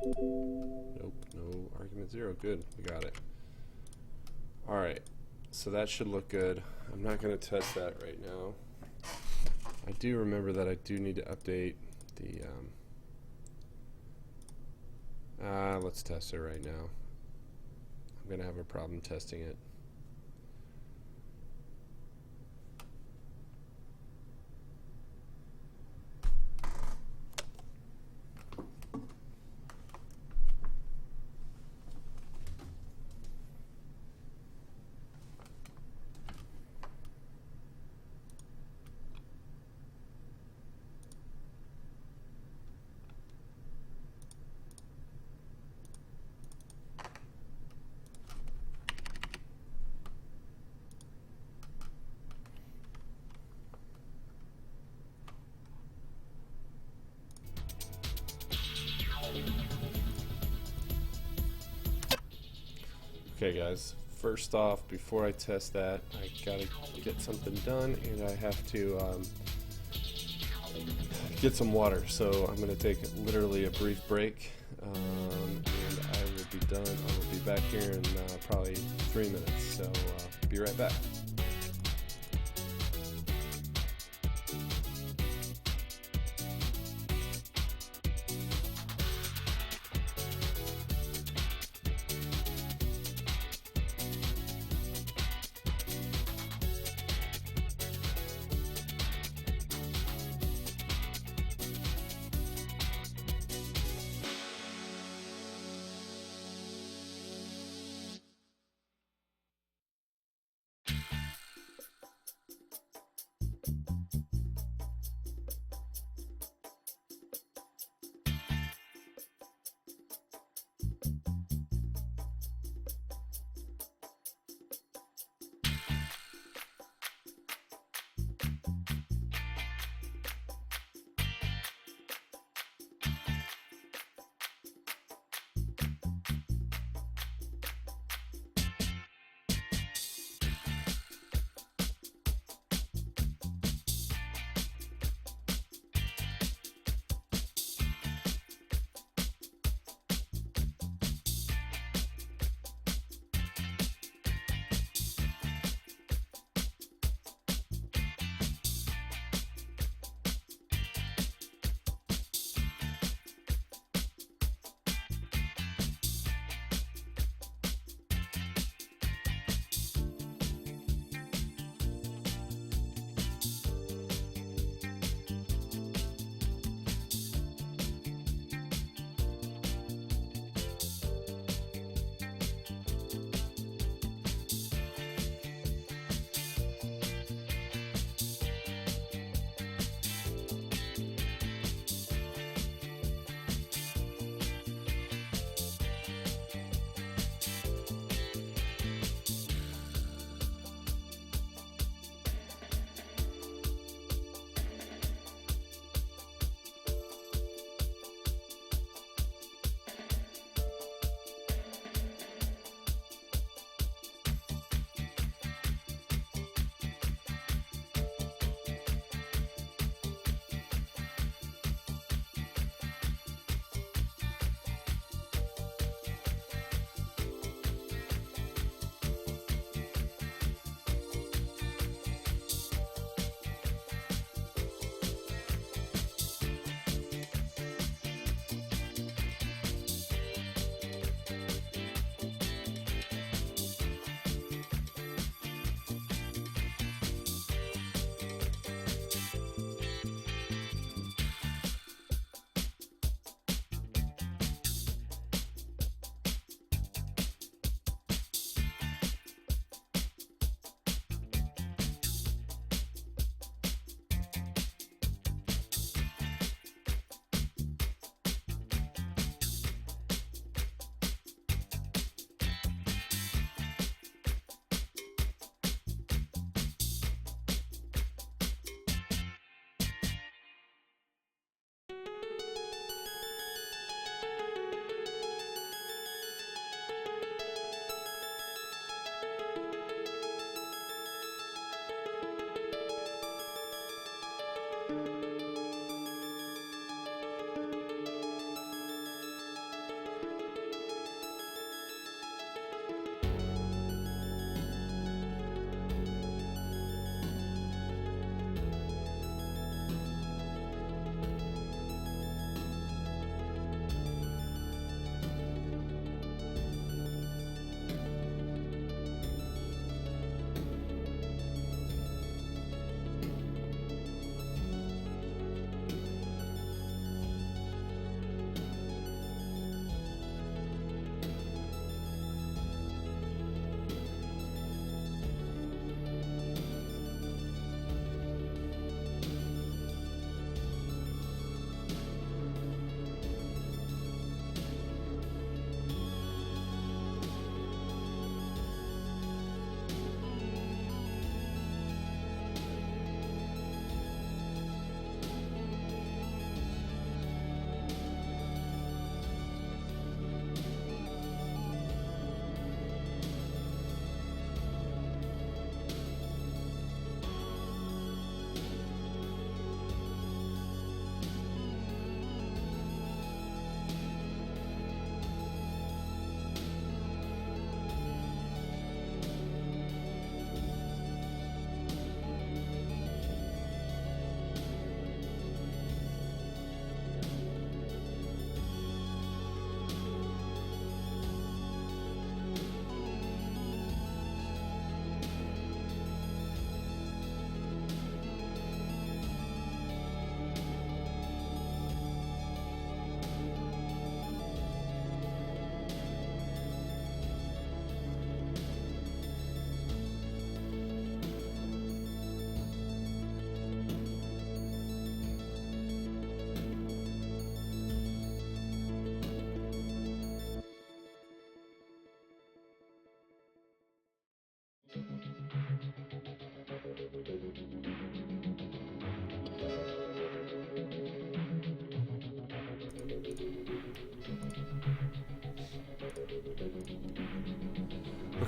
Nope, no argument 0. Good, we got it. Alright, so that should look good. I'm not going to test that right now. I do remember that I do need to update the let's test it right now. I'm going to have a problem testing it. Okay guys, first off, before I test that, I gotta get something done, and I have to get some water. So I'm gonna take literally a brief break, and I will be done. I will be back here in probably 3 minutes. So be right back.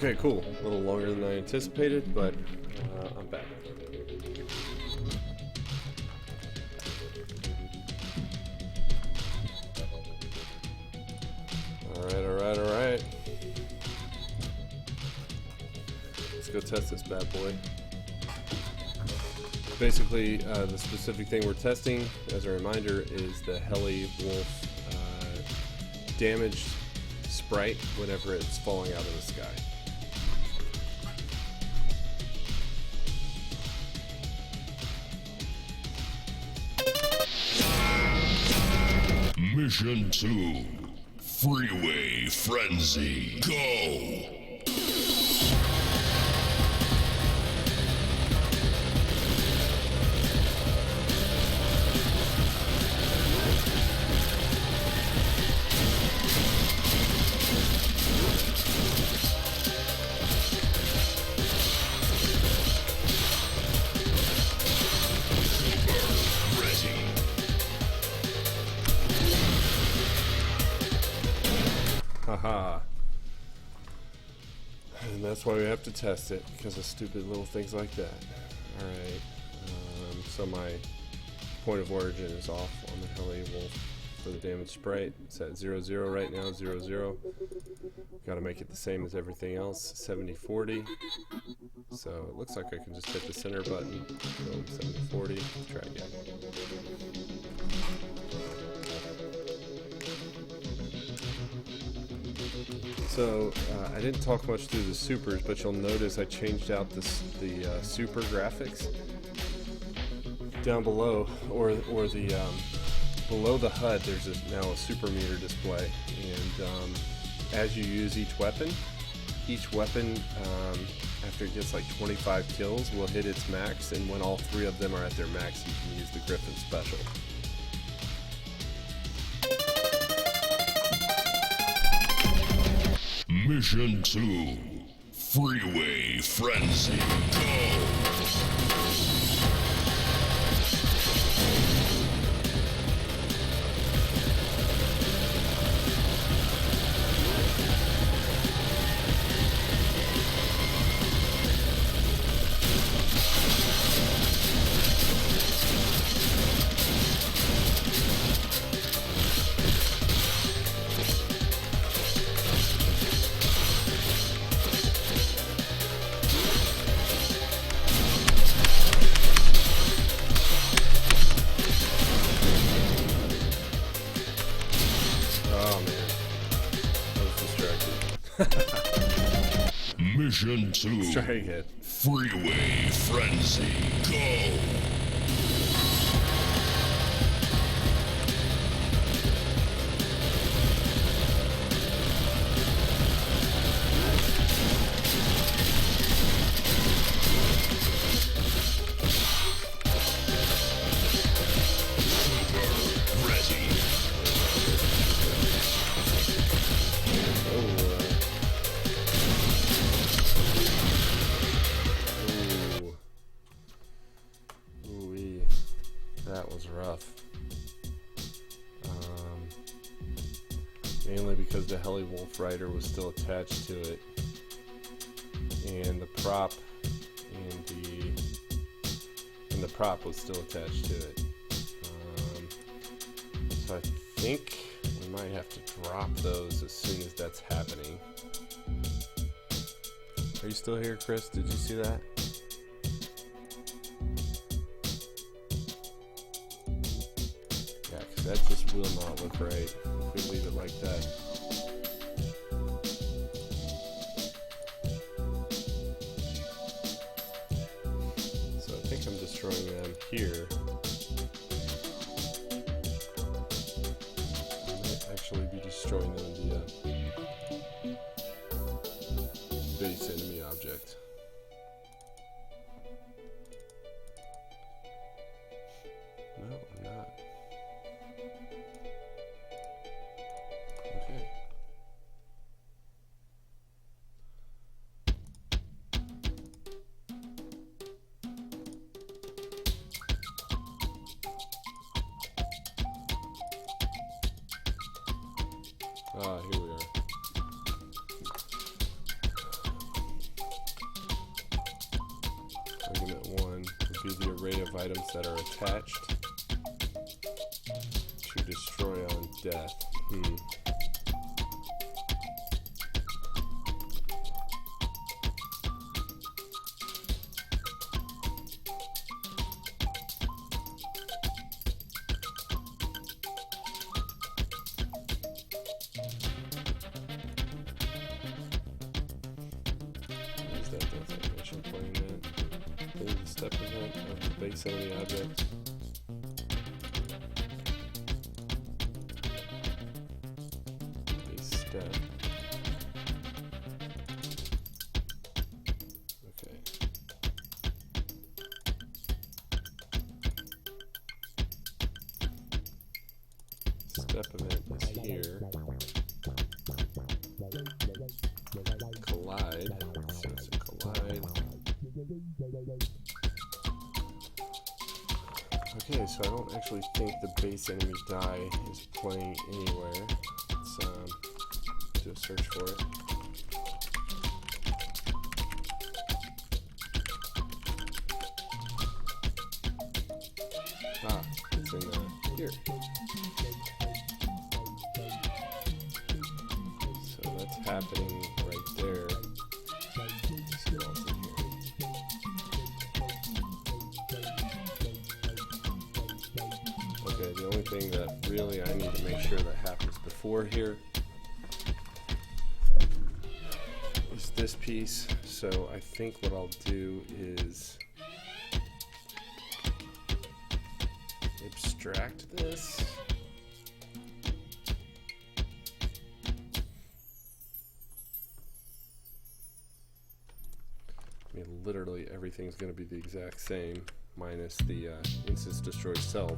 Okay, cool. A little longer than I anticipated, but I'm back. Alright. Let's go test this bad boy. Basically, the specific thing we're testing, as a reminder, is the Heli Wolf damaged sprite whenever it's falling out of the sky. Mission 2. Freeway Frenzy. Go! Haha. And that's why we have to test it, because of stupid little things like that. Alright. So my point of origin is off on the Heli Wolf for the damaged sprite. It's at 0-0 right now, 0-0. Gotta make it the same as everything else, 70-40. So it looks like I can just hit the center button, go 70-40, try again. So I didn't talk much through the supers, but you'll notice I changed out the super graphics down below, or the below the HUD. There's now a super meter display, and as you use each weapon after it gets like 25 kills will hit its max, and when all 3 of them are at their max, you can use the Griffin special. Mission 2. Freeway Frenzy. Go! Mission 2. Let's try again. Freeway Frenzy. Go! That was rough. Mainly because the Heli Wolf rider was still attached to it, and the prop was still attached to it. So I think we might have to drop those as soon as that's happening. Are you still here, Chris? Did you see that? That just will not look right if we leave it like that. So I think I'm destroying them here. I might actually be destroying them via base enemy object. No, I'm not. Okay. Here we are. array of items that are attached to destroy on death. What is that definition playing that? Is the step event of the base enemy object. Step. Okay. Step event is here. Collide. So it's a collide. Okay, so I don't actually think the base enemy die is playing anywhere. Let's do a search for it. Ah, it's in here. So that's happening right there. Let's see what else in here. Okay, the only thing that really I need to make sure that happens before here is this piece. So I think what I'll do is abstract this. I mean, literally everything's going to be the exact same, minus the instance destroy self.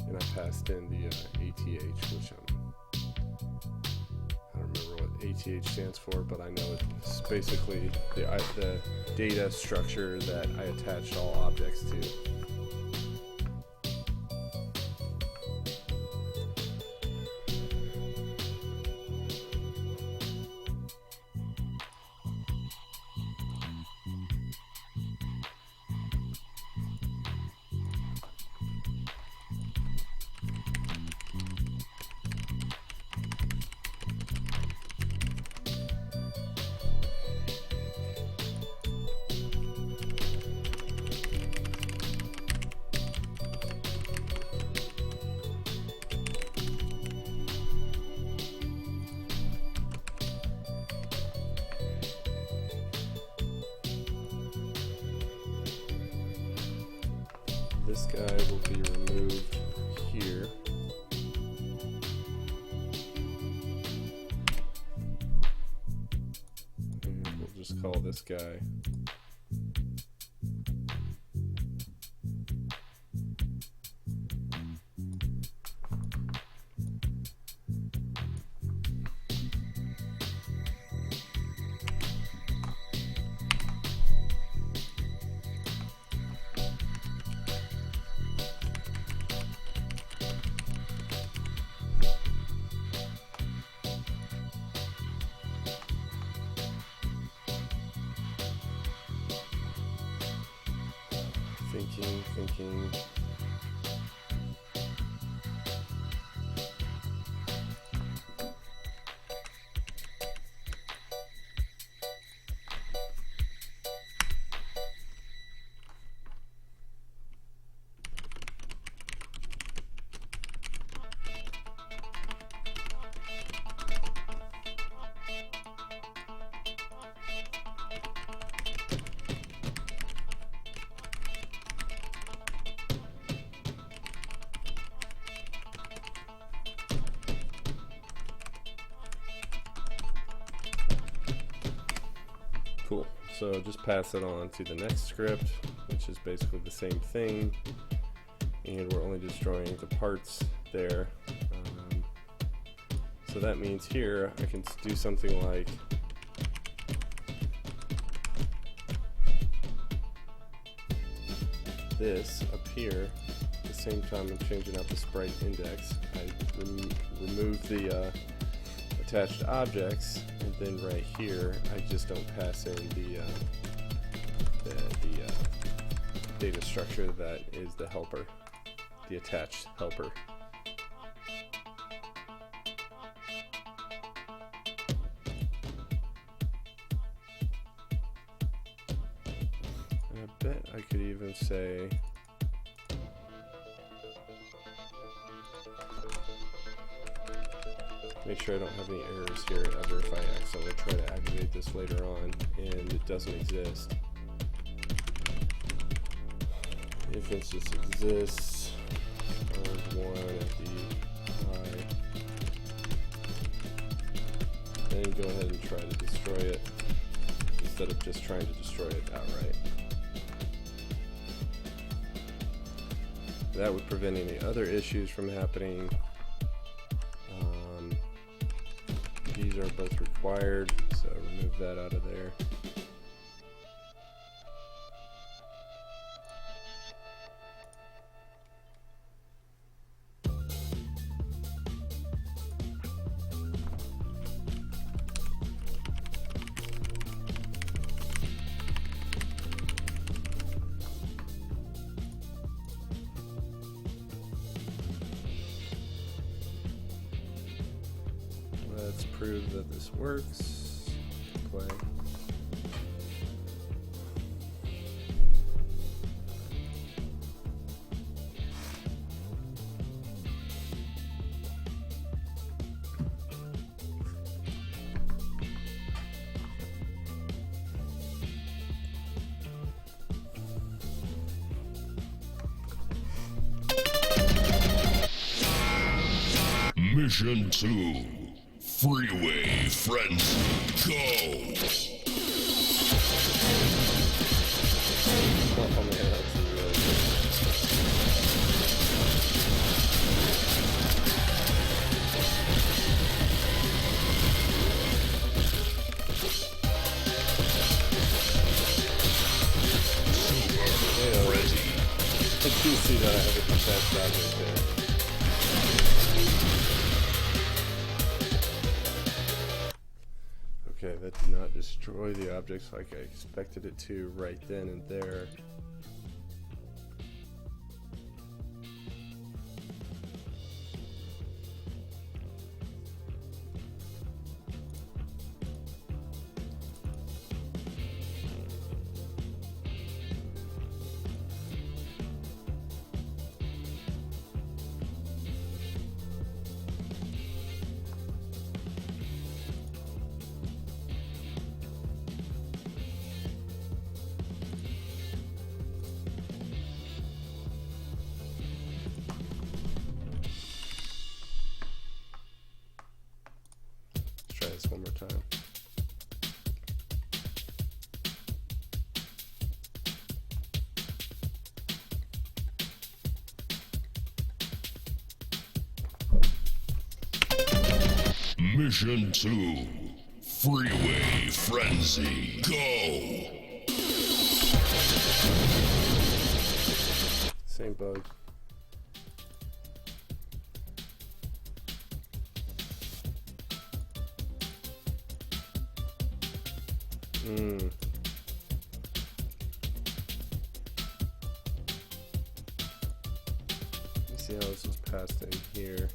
And I passed in the ATH, which I don't remember what ATH stands for, but I know it's basically the data structure that I attached all objects to. This guy will be removed here. And we'll just call this guy thinking. Cool. So just pass it on to the next script, which is basically the same thing, and we're only destroying the parts there. So that means here I can do something like this up here. At the same time I'm changing out the sprite index. I remove the attached objects, and then right here I just don't pass in the data structure that is the helper, the attached helper. And I bet I could even say make sure I don't have any errors here ever if I accidentally try to activate this later on and it doesn't exist. If instance exists, one at the high, then go ahead and try to destroy it instead of just trying to destroy it outright. That would prevent any other issues from happening. These are both required, so remove that out of there. Let's prove that this works. Play. Mission 2. Freeway Frenzy, go! Oh man, that's really good. I do see that I have a detached object there. Okay, that did not destroy the objects like I expected it to right then and there. Try this one more time. Mission 2. Freeway Frenzy, go! Same bug. Let's see how this was passed in here.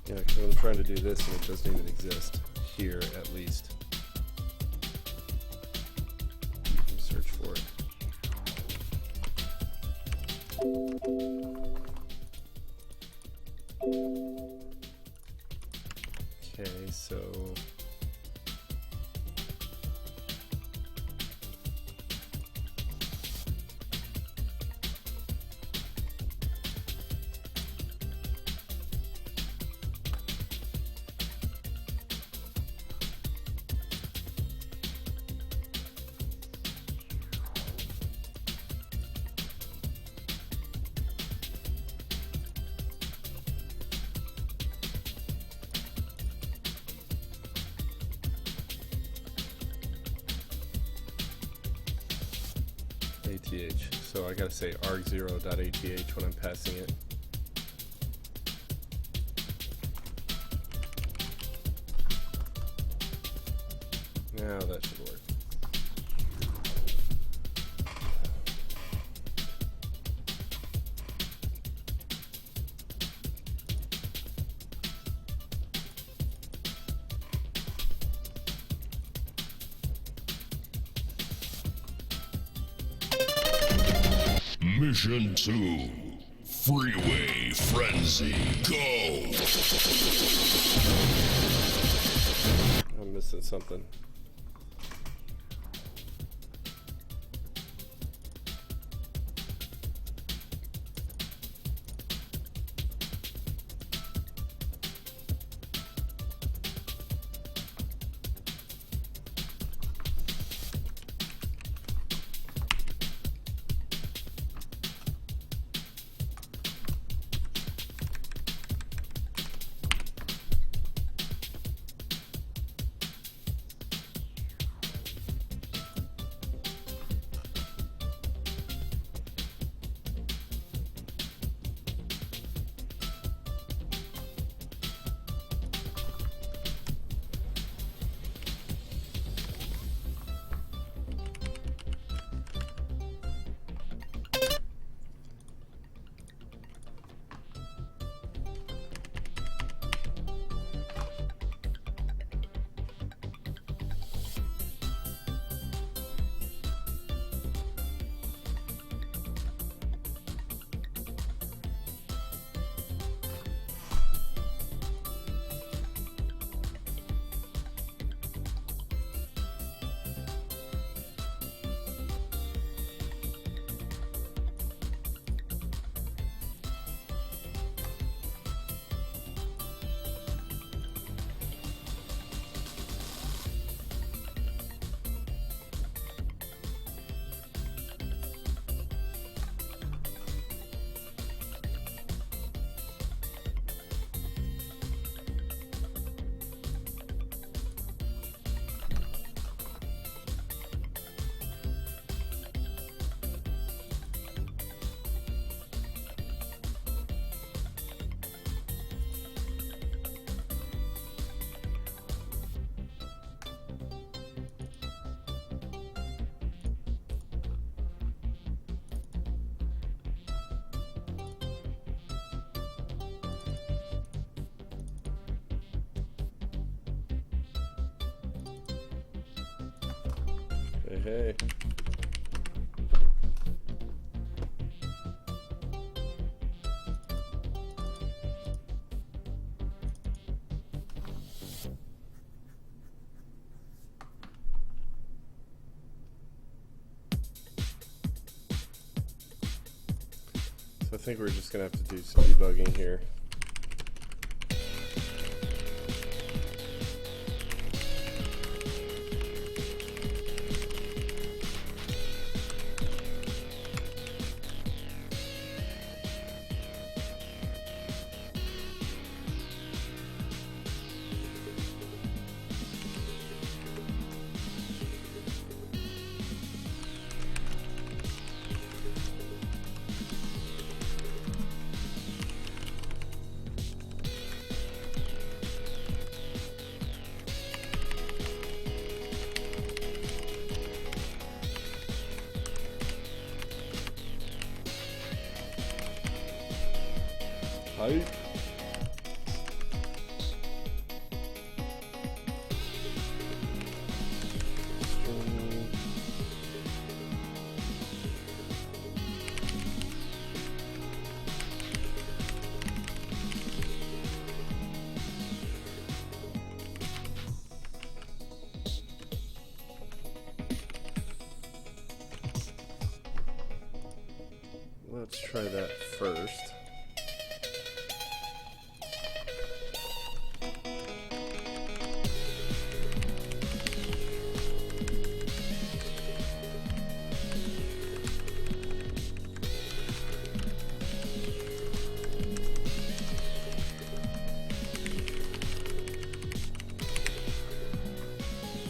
Yeah, because I'm trying to do this and it doesn't even exist here, at least. Search for it. Okay, so .ath. So I gotta say arg0.ath when I'm passing it. Now that should work. Mission 2, Freeway Frenzy, go! I'm missing something. Hey. So I think we're just gonna have to do some debugging here. Hype. Let's try that first.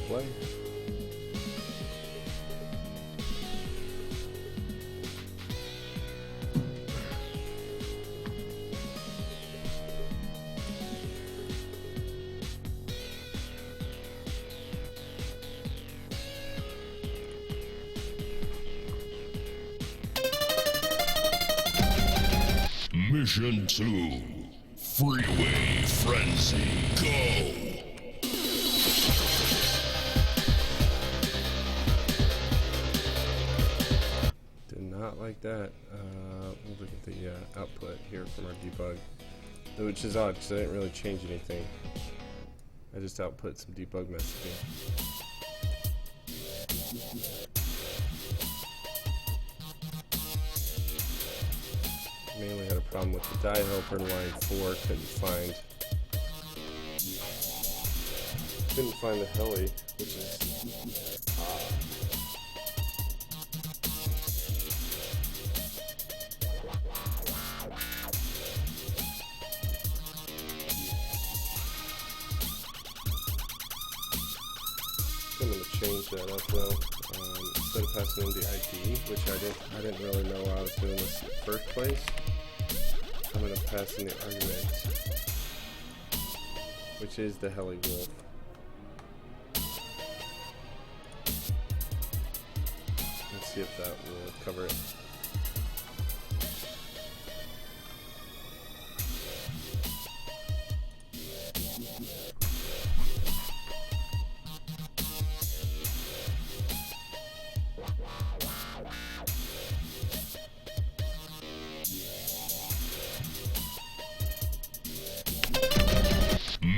Play. Mission 2. Freeway Frenzy. Go! Did not like that. We'll look at the output here from our debug, which is odd because I didn't really change anything. I just output some debug messaging. Mainly had a problem with the die helper in line 4. Couldn't find the heli, which is odd. I'm going to change that up though. Instead of passing in the ID, which I didn't really know why I was doing this in the first place, I'm going to pass in the argument, which is the heli wolf. Let's see if that will cover it.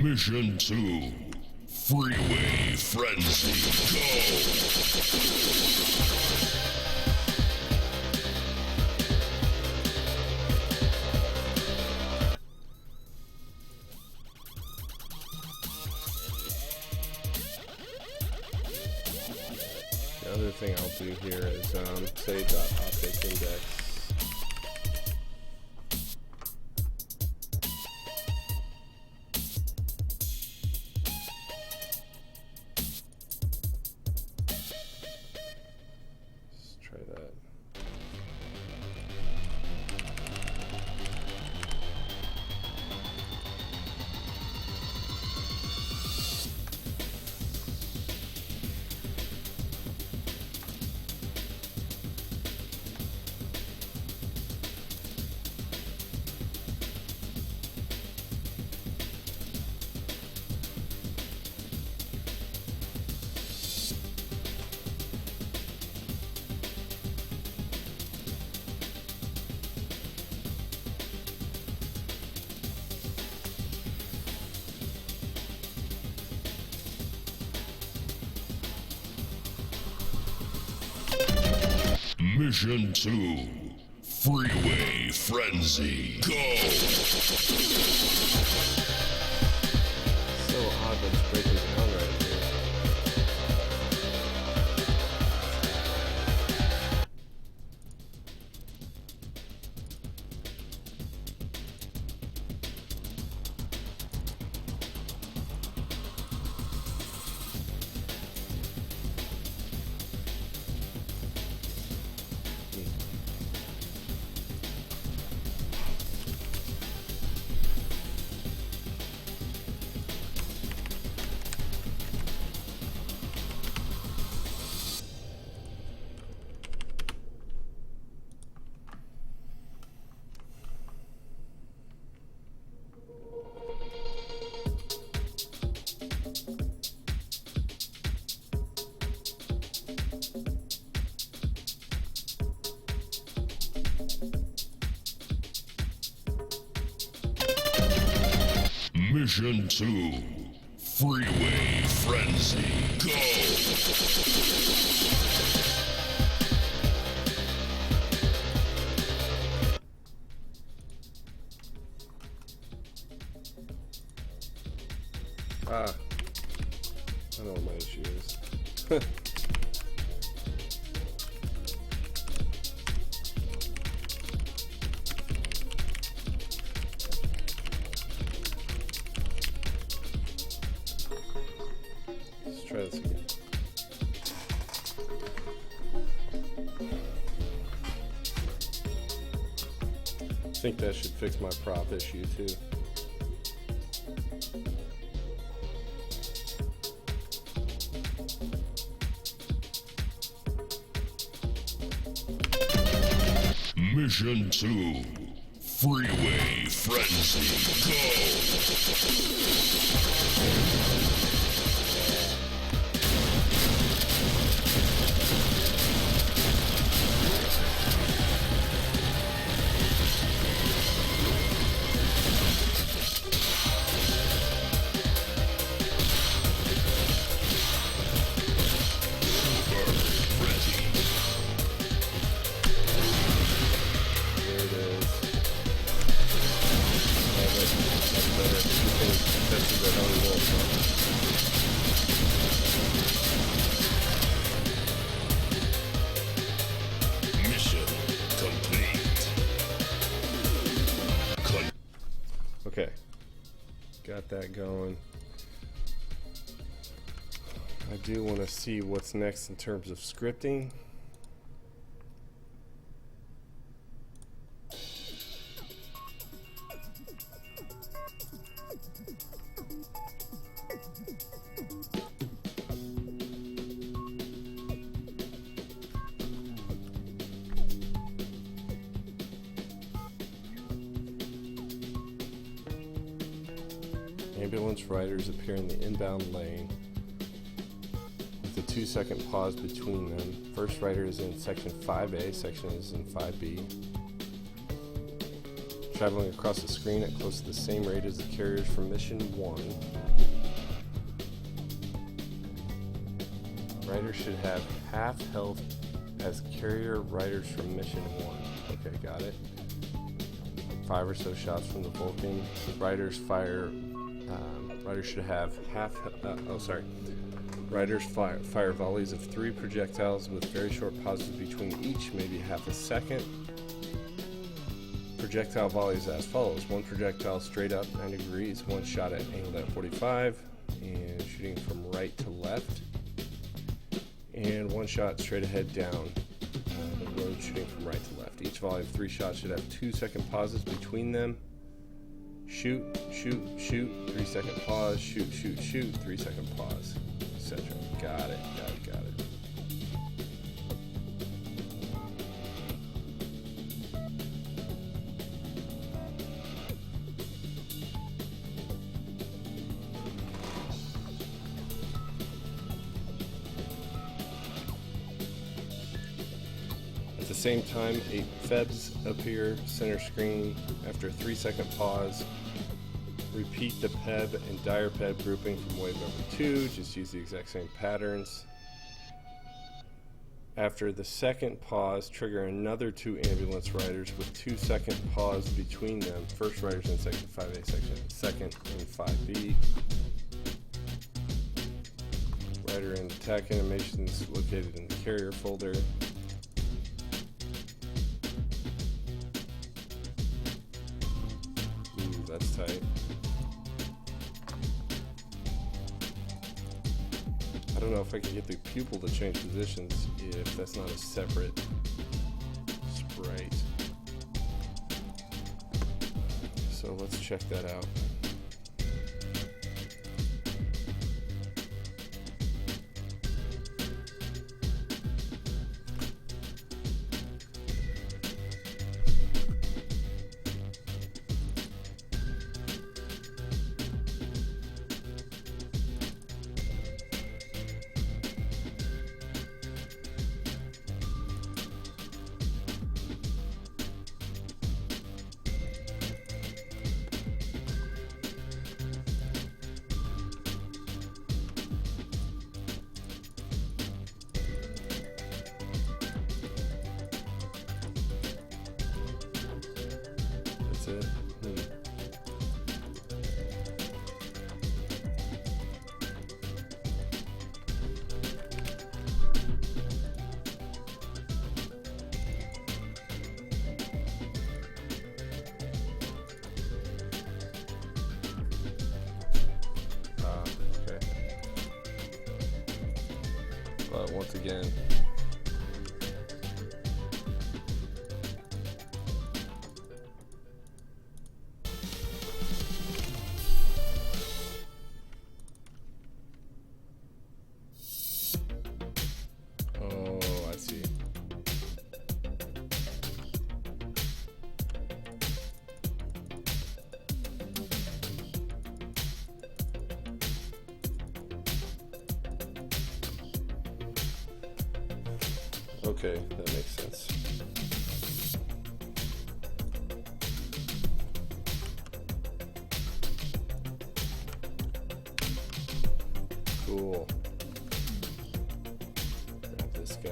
Mission 2. Freeway Frenzy. Go! The other thing I'll do here is say .optic index. Let's try that. Mission 2. Freeway Frenzy. Go! So odd that it's breaking down right here. Mission 2. Freeway Frenzy. Go! I know what my issue is. Let's try this again. I think that should fix my prop issue too. Mission 2. Freeway Frenzy, go! Mission complete. Okay, got that going. I do want to see what's next in terms of scripting. Ambulance riders appear in the inbound lane with a 2-second pause between them. First rider is in section 5A, section is in 5B. Traveling across the screen at close to the same rate as the carriers from mission 1. Riders should have half health as carrier riders from mission 1. Okay, got it. 5 or so shots from the Vulcan. Riders should have Riders fire volleys of 3 projectiles with very short pauses between each, maybe half a second. Projectile volleys as follows: 1 projectile straight up 90 degrees, 1 shot at angled at 45, and shooting from right to left, and 1 shot straight ahead down the road, shooting from right to left. Each volley of 3 shots should have 2-second pauses between them. Shoot, shoot, shoot, 3-second pause, shoot, shoot, shoot, 3-second pause, etc. Got it. At the same time, 8 Febs appear center screen after a 3-second pause. Repeat the PEB and dire PEB grouping from wave number 2. Just use the exact same patterns. After the second pause, trigger another 2 ambulance riders with 2-second pause between them. First riders in section 5A, second in 5B. Rider and attack animations located in the carrier folder. Ooh, that's tight. I don't know if I can get the pupil to change positions if that's not a separate sprite. So let's check that out. That's it. Okay. But once again, oh, I see. Okay, that makes sense. Cool. Grab this guy.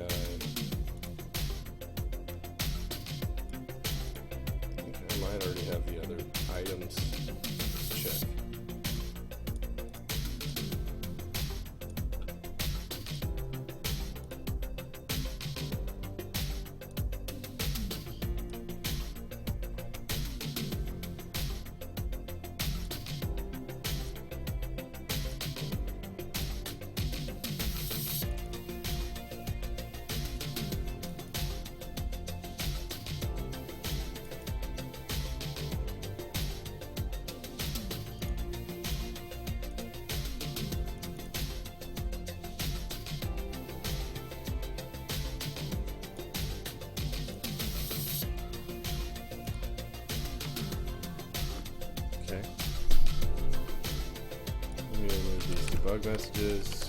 Okay, I might already have the other items. Check. Okay. Let me remove these debug messages.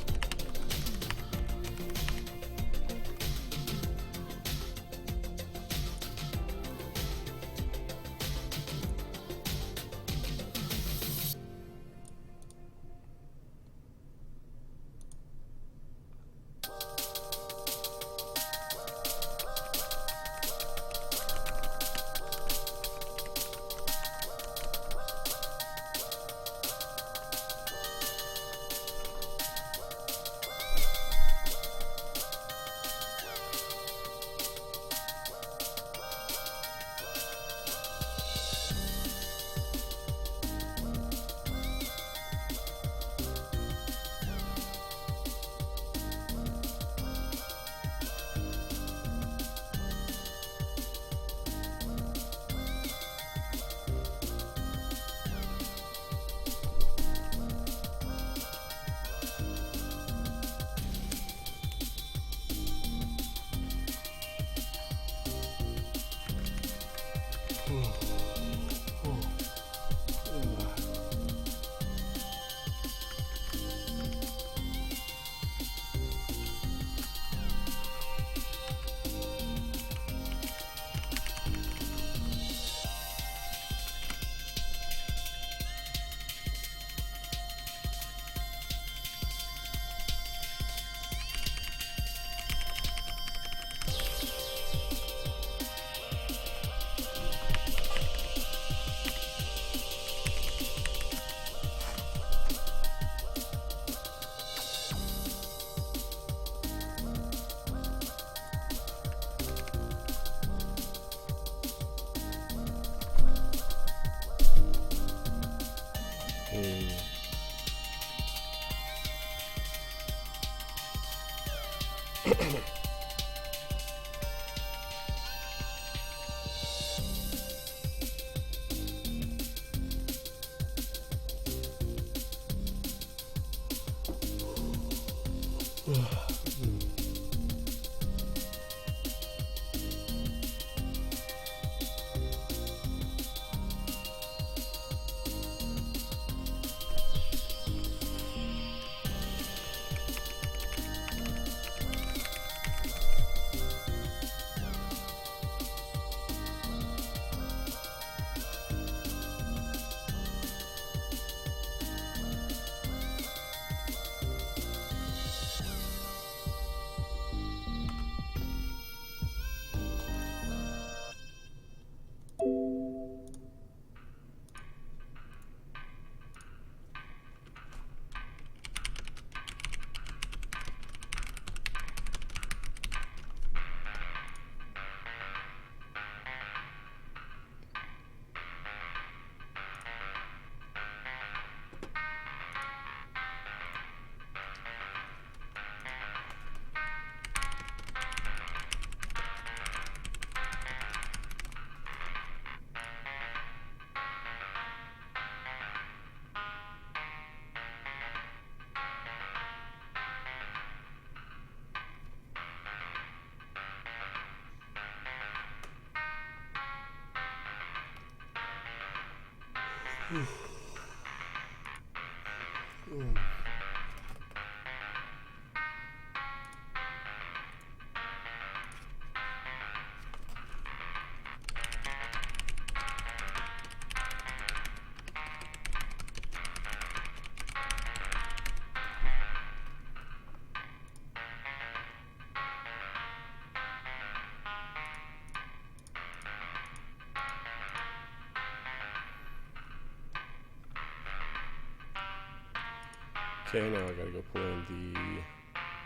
Okay, now I gotta go pull in the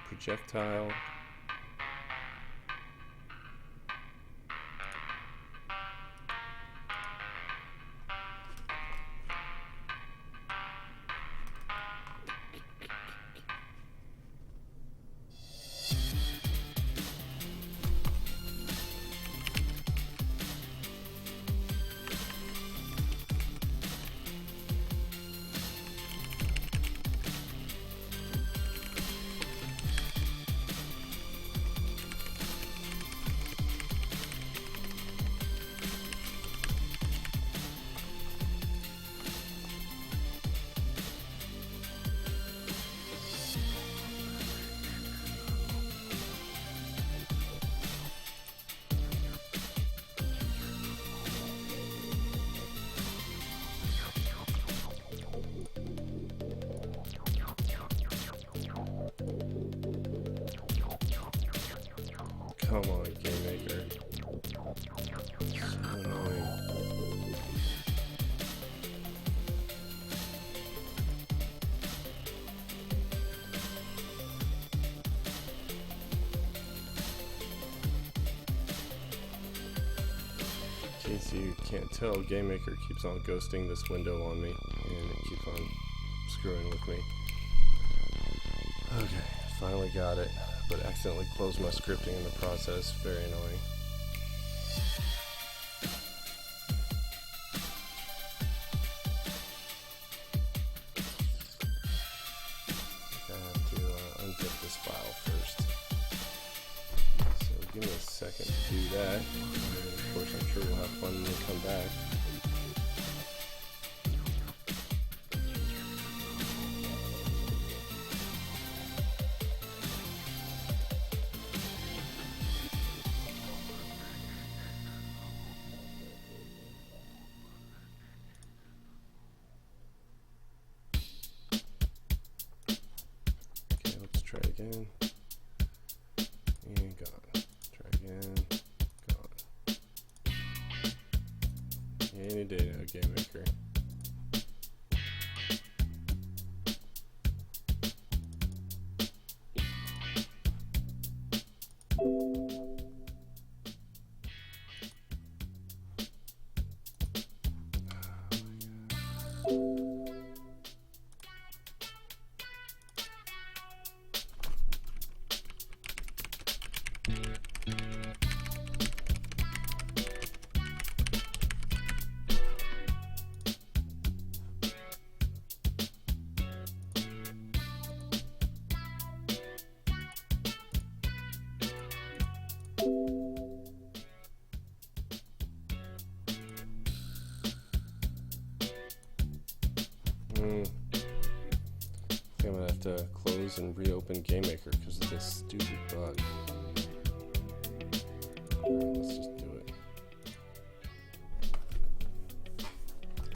projectile. Come on, Game Maker. So annoying. In case you can't tell, Game Maker keeps on ghosting this window on me, and it keeps on screwing with me. Okay, finally got it, but accidentally closed my scripting in the process. Very annoying. I have to unzip this file first. So give me a second to do that. And of course, I'm sure we'll have fun when we come back. Okay, let's try again. And gone. Try again. Gone. Any day now, Game Maker. I think I'm gonna have to close and reopen Game Maker because of this stupid bug. Alright, let's just do it.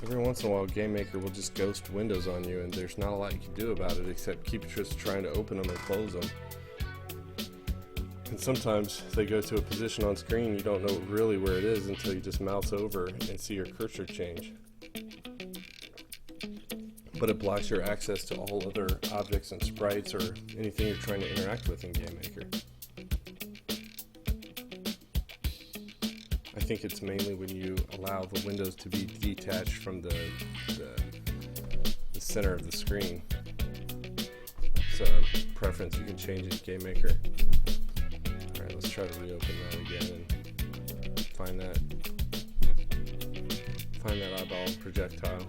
Every once in a while, Game Maker will just ghost windows on you, and there's not a lot you can do about it except keep just trying to open them and close them. And sometimes they go to a position on screen you don't know really where it is until you just mouse over and see your cursor change. But it blocks your access to all other objects and sprites or anything you're trying to interact with in Game Maker. I think it's mainly when you allow the windows to be detached from the center of the screen. It's a preference you can change in Game Maker. Alright, let's try to reopen that again and find that eyeball projectile.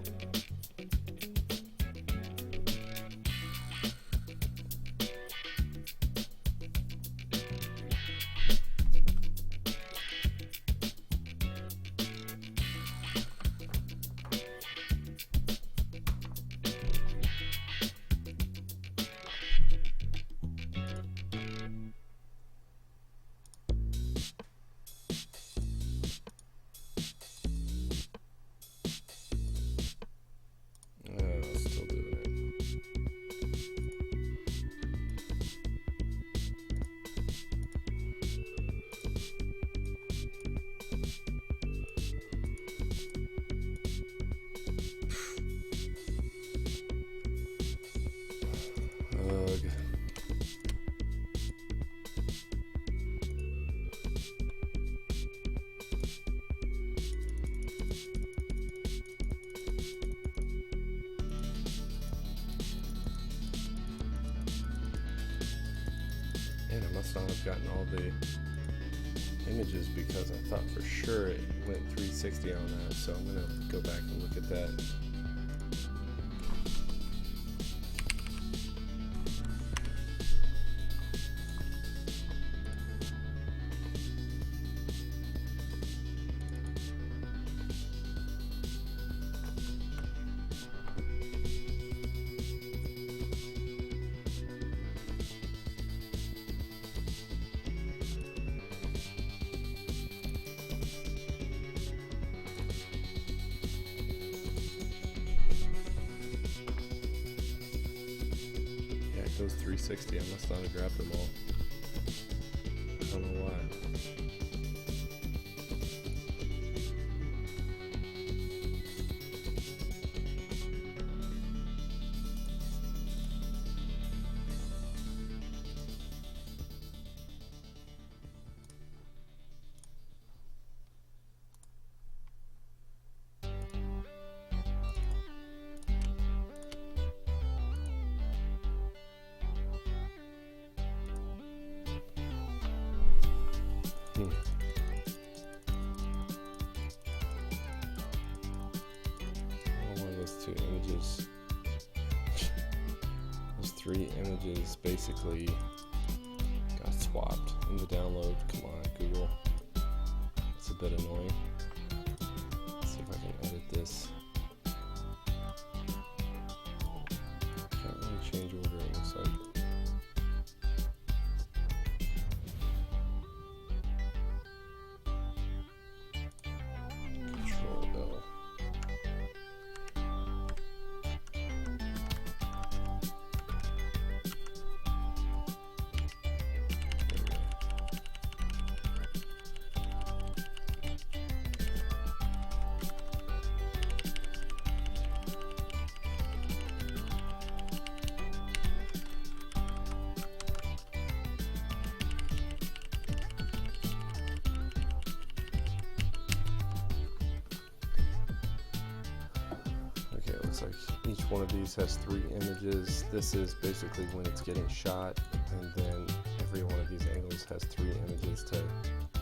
bug. Man, I must not have gotten all the images because I thought for sure it went 360 on that, so I'm gonna go back and look at that. Those 360, I must not have grabbed them all. I don't know why. One of those two images, those three images basically got swapped in the download. Come on, Google. It's a bit annoying. Let's see if I can edit this. Can't really change order, it looks like. Looks like each one of these has three images. This is basically when it's getting shot, and then every one of these angles has three images to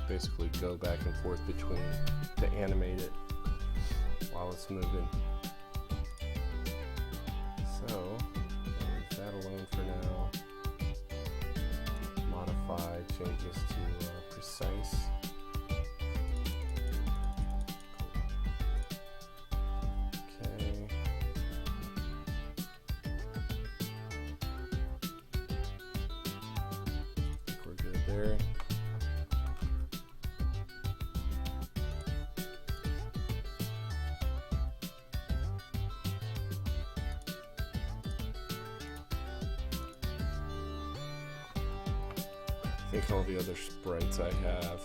basically go back and forth between to animate it while it's moving. So leave that alone for now. Modify changes to precise. There. I think all the other sprites I have